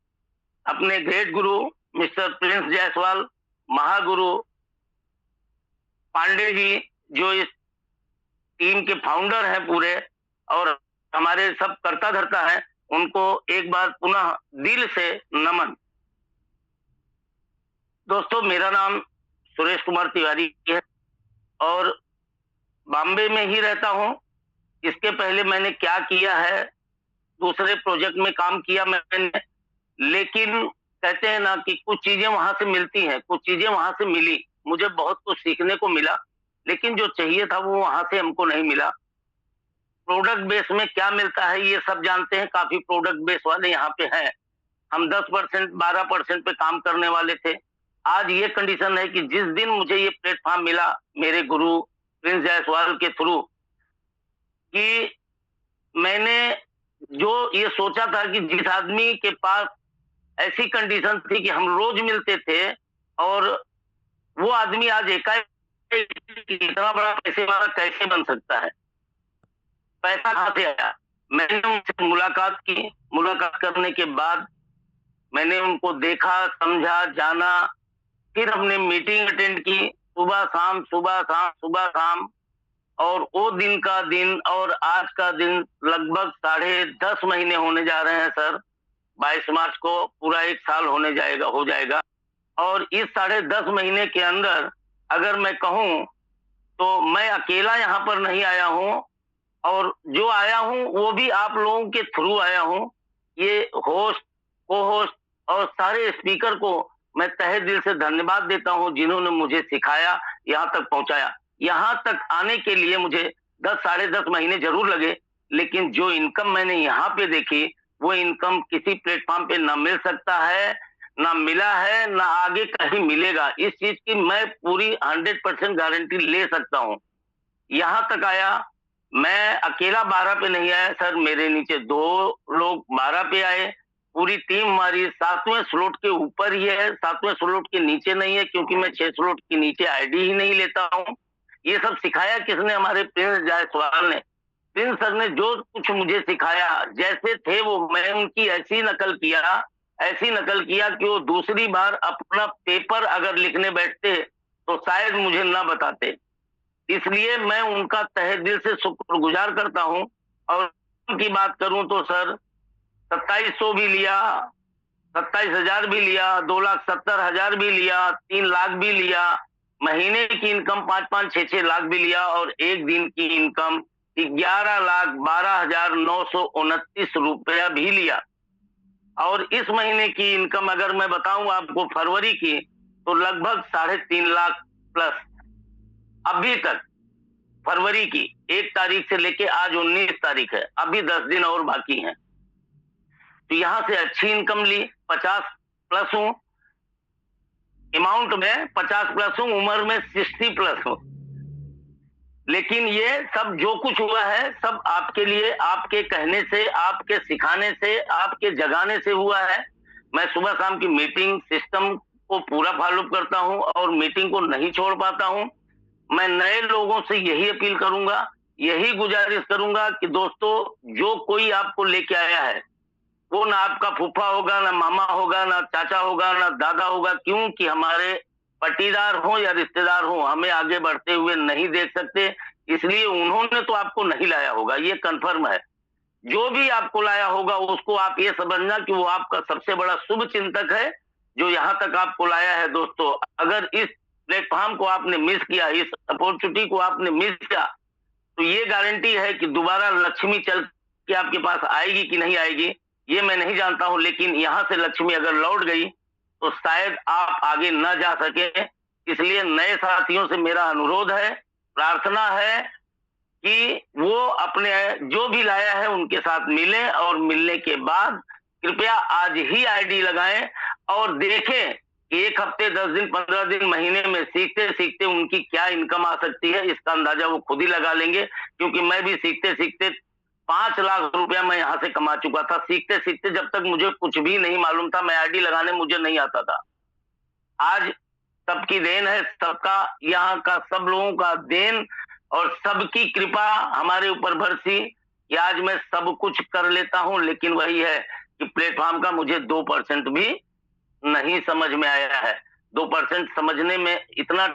अपने ग्रेट गुरु मिस्टर प्रिंस जायसवाल, महागुरु पांडे जी, जो इस टीम के फाउंडर हैं पूरे और हमारे सब कर्ता धर्ता हैं, उनको एक बार पुनः दिल से नमन। दोस्तों मेरा नाम सुरेश कुमार तिवारी है और बॉम्बे में ही रहता हूं। इसके पहले मैंने क्या किया है, दूसरे प्रोजेक्ट में काम किया मैंने, लेकिन कहते हैं ना कि कुछ चीजें वहां से मिलती हैं, कुछ चीजें वहां से मिली, मुझे बहुत कुछ सीखने को मिला, लेकिन जो चाहिए था वो वहां से हमको नहीं मिला। प्रोडक्ट बेस में क्या मिलता है ये सब जानते हैं, काफी प्रोडक्ट बेस वाले यहाँ पे हैं। हम 10% 12% पे काम करने वाले थे। आज ये कंडीशन है कि जिस दिन मुझे ये प्लेटफॉर्म मिला मेरे गुरु प्रिंस जायसवाल के थ्रू, कि मैंने जो ये सोचा था कि जिस आदमी के पास ऐसी कंडीशन थी कि हम रोज मिलते थे और वो आदमी आज एकाएक इतना बड़ा पैसे वाला कैसे बन सकता है, पैसा कहां से आया। मैंने उनसे मुलाकात की, मुलाकात करने के बाद मैंने उनको देखा, समझा, जाना, फिर हमने मीटिंग अटेंड की, सुबह शाम सुबह शाम सुबह शाम। और वो दिन का दिन और आज का दिन लगभग 10.5 महीने होने जा रहे हैं सर। 22 मार्च को पूरा 1 साल हो जाएगा। और इस 10.5 महीने के अंदर अगर मैं कहूं तो मैं अकेला यहाँ पर नहीं आया हूं, और जो आया हूं वो भी आप लोगों के थ्रू आया हूं। ये होस्ट, को होस्ट और सारे स्पीकर को मैं तहे दिल से धन्यवाद देता हूं जिन्होंने मुझे सिखाया, यहाँ तक पहुंचाया। यहाँ तक आने के लिए मुझे 10 साढ़े 10 महीने जरूर लगे, लेकिन जो इनकम मैंने यहाँ पे देखी वो इनकम किसी प्लेटफॉर्म पे ना मिल सकता है, ना मिला है, ना आगे कहीं मिलेगा। इस चीज की मैं पूरी 100% गारंटी ले सकता हूँ। यहाँ तक आया, मैं अकेला 12 पे नहीं आया सर, मेरे नीचे 2 लोग 12 पे आए। पूरी टीम हमारी 7वें स्लॉट के ऊपर ही है, 7वें स्लॉट के नीचे नहीं है, क्योंकि मैं 6 स्लॉट के नीचे आईडी ही नहीं लेता हूँ। ये सब सिखाया किसने? हमारे प्रिंस जायसवाल ने। प्रिंस सर ने जो कुछ मुझे सिखाया, जैसे थे वो मैं उनकी ऐसी नकल किया कि वो दूसरी बार अपना पेपर अगर लिखने बैठते तो शायद मुझे ना बताते। इसलिए मैं उनका तहे दिल से शुक्रगुजार करता हूं। और उनकी बात करूं तो सर 2700 भी लिया, 27,000 भी लिया, 2,70,000 भी लिया, 3 लाख भी लिया, महीने की इनकम 5-5, 6-6 लाख भी लिया, और एक दिन की इनकम 11,12,929 रुपया भी लिया। और इस महीने की इनकम अगर मैं बताऊं आपको फरवरी की, तो लगभग 3.5 लाख प्लस अभी तक। फरवरी की 1 तारीख से लेके आज 19 तारीख है, अभी 10 दिन और बाकी हैं। तो यहां से अच्छी इनकम ली, 50 प्लस हूं, अमाउंट में 50 प्लस हूं, उम्र में 60 प्लस हूं। लेकिन ये सब जो कुछ हुआ है सब आपके लिए, आपके कहने से, आपके सिखाने से, आपके जगाने से हुआ है। मैं सुबह शाम की मीटिंग सिस्टम को पूरा फॉलो करता हूं और मीटिंग को नहीं छोड़ पाता हूं। मैं नए लोगों से यही अपील करूंगा, यही गुजारिश करूंगा कि दोस्तों, जो कोई आपको लेके आया है वो ना आपका फूफा होगा, ना मामा होगा, ना चाचा होगा, ना दादा होगा, क्योंकि हमारे पटीदार हो या रिश्तेदार हो, हमें आगे बढ़ते हुए नहीं देख सकते, इसलिए उन्होंने तो आपको नहीं लाया होगा, ये कंफर्म है। जो भी आपको लाया होगा उसको आप ये समझना कि वो आपका सबसे बड़ा शुभ चिंतक है जो यहाँ तक आपको लाया है। दोस्तों, अगर इस प्लेटफॉर्म को आपने मिस किया, इस अपॉर्चुनिटी को आपने मिस किया, तो ये गारंटी है कि दोबारा लक्ष्मी चल के आपके पास आएगी कि नहीं आएगी ये मैं नहीं जानता हूं, लेकिन यहां से लक्ष्मी अगर लौट गई तो शायद आप आगे न जा सके। इसलिए नए साथियों से मेरा अनुरोध है, प्रार्थना है कि वो अपने जो भी लाया है उनके साथ मिलें और मिलने के बाद कृपया आज ही आईडी लगाएं और देखें 1 हफ्ते, 10 दिन, 15 दिन, महीने में सीखते सीखते उनकी क्या इनकम आ सकती है, इसका अंदाजा वो खुद ही लगा लेंगे। क्योंकि मैं भी सीखते सीखते 5 लाख रुपया मैं यहाँ से कमा चुका था, सीखते सीखते, जब तक मुझे कुछ भी नहीं मालूम था, मैं आईडी लगाने मुझे नहीं आता था। आज सबकी देन है, सबका यहाँ का सब लोगों का देन और सबकी कृपा हमारे ऊपर बरसी कि आज मैं सब कुछ कर लेता हूं। लेकिन वही है कि प्लेटफॉर्म का मुझे 2% भी नहीं समझ में आया है। 2% समझने में इतना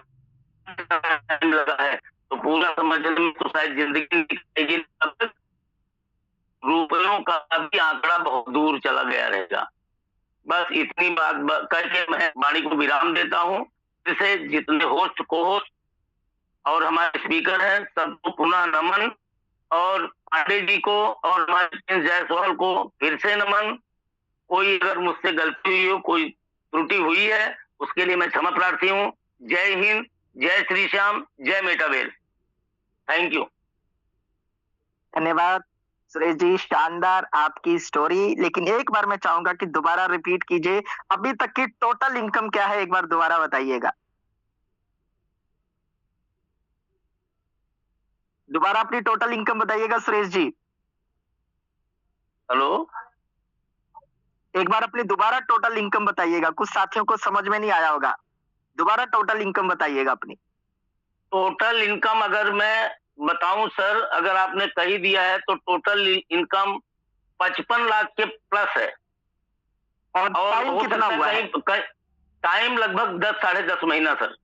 टाइम लगा है तो पूरा समझने में तो शायद जिंदगी निकलेगी। रुपयों का भी आंकड़ा बहुत दूर चला गया रहेगा। बस इतनी बात करके मैं वाणी को विराम देता हूं। इसे जितने होस्ट, को होस्ट और हमारे स्पीकर हैं सबको पुनः नमन, और पांडे जी को और हमारे प्रिंस जायसवाल को फिर से नमन। कोई अगर मुझसे गलती हुई हो, कोई त्रुटि हुई है, उसके लिए मैं क्षमा प्रार्थी हूँ। जय हिंद, जय श्री श्याम, जय मेटावेल। Thank you. धन्यवाद सुरेश जी, शानदार आपकी स्टोरी। लेकिन एक बार मैं चाहूंगा कि दोबारा रिपीट कीजिए, अभी तक की टोटल इनकम क्या है, एक बार दोबारा बताइएगा। दोबारा अपनी टोटल इनकम बताइएगा सुरेश जी। हेलो, एक बार अपनी दोबारा टोटल इनकम बताइएगा, कुछ साथियों को समझ में नहीं आया होगा। दोबारा टोटल इनकम बताइएगा अपनी। टोटल इनकम अगर मैं बताऊं सर, अगर आपने कही दिया है तो टोटल इनकम 55 लाख के प्लस है। और टाइम कितना हुआ है? टाइम लगभग 10 साढ़े 10 महीना सर।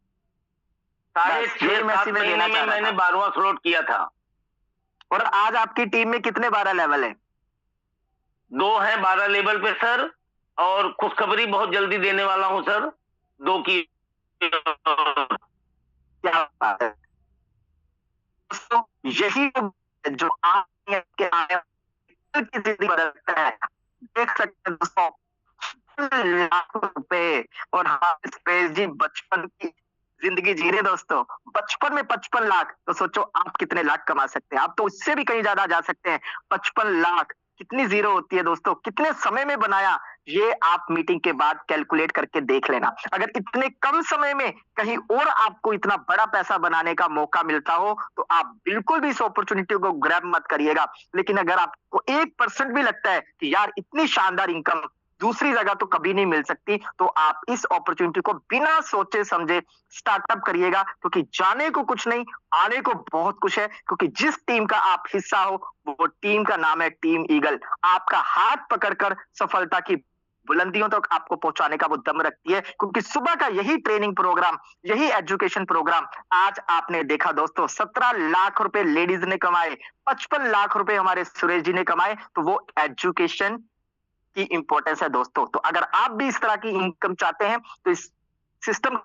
6.5-7 महीने में मैंने 12वां स्लॉट किया था। और आज आपकी टीम में कितने 12 लेवल है? 2 हैं 12 लेवल पे सर, और खुशखबरी बहुत जल्दी देने वाला हूं सर, 2 की। क्या बात है दोस्तों, यही जो आपके की जिंदगी बदलता है। देख सकते हैं दोस्तों, लाखों रुपए, और सुरेश जी बचपन की जिंदगी जी रहे दोस्तों। बचपन में 55 लाख, तो सोचो आप कितने लाख कमा सकते हैं। आप तो उससे भी कहीं ज्यादा जा सकते हैं। 55 लाख कितनी जीरो होती है दोस्तों, कितने समय में बनाया, ये आप मीटिंग के बाद कैलकुलेट करके देख लेना। अगर इतने कम समय में कहीं और आपको इतना बड़ा पैसा बनाने का मौका मिलता हो तो आप बिल्कुल भी इस अपॉर्चुनिटी को ग्रैब मत करिएगा। लेकिन अगर आपको 1% भी लगता है कि यार इतनी शानदार इनकम दूसरी जगह तो कभी नहीं मिल सकती, तो आप इस अपॉर्चुनिटी को बिना सोचे समझे स्टार्टअप करिएगा, क्योंकि जाने को कुछ नहीं, आने को बहुत कुछ है। क्योंकि जिस टीम का आप हिस्सा हो वो टीम का नाम है टीम ईगल। आपका हाथ पकड़कर सफलता की बुलंदियों तक आपको पहुंचाने का वो दम रखती है। क्योंकि सुबह का यही ट्रेनिंग प्रोग्राम, यही एजुकेशन प्रोग्राम आज आपने देखा दोस्तों, 17 लाख रुपए लेडीज ने कमाए, 55 लाख रुपए हमारे सुरेश जी ने कमाए। तो वो एजुकेशन की इंपॉर्टेंस है दोस्तों। तो अगर आप भी इस तरह की इनकम चाहते हैं तो इस सिस्टम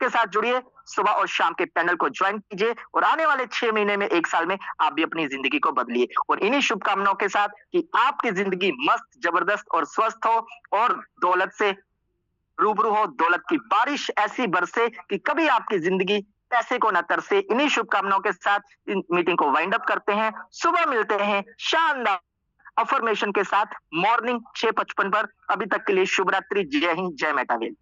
के साथ जुड़िए, सुबह और शाम के पैनल को ज्वाइन कीजिए, और आने वाले 6 महीने में, 1 साल में आप भी अपनी जिंदगी को बदलिए। और इन्हीं शुभकामनाओं के साथ कि आपकी जिंदगी मस्त, जबरदस्त और स्वस्थ हो, और दौलत से रूबरू हो, दौलत की बारिश ऐसी बरसे कि कभी आपकी जिंदगी पैसे को न तरसे। इन्हीं शुभकामनाओं के साथ इन मीटिंग को वाइंड अप करते हैं। सुबह मिलते हैं शानदार अफर्मेशन के साथ मॉर्निंग 6:55 पर। अभी तक के लिए शुभ रात्रि, जय हिंद, जय मेटावेल।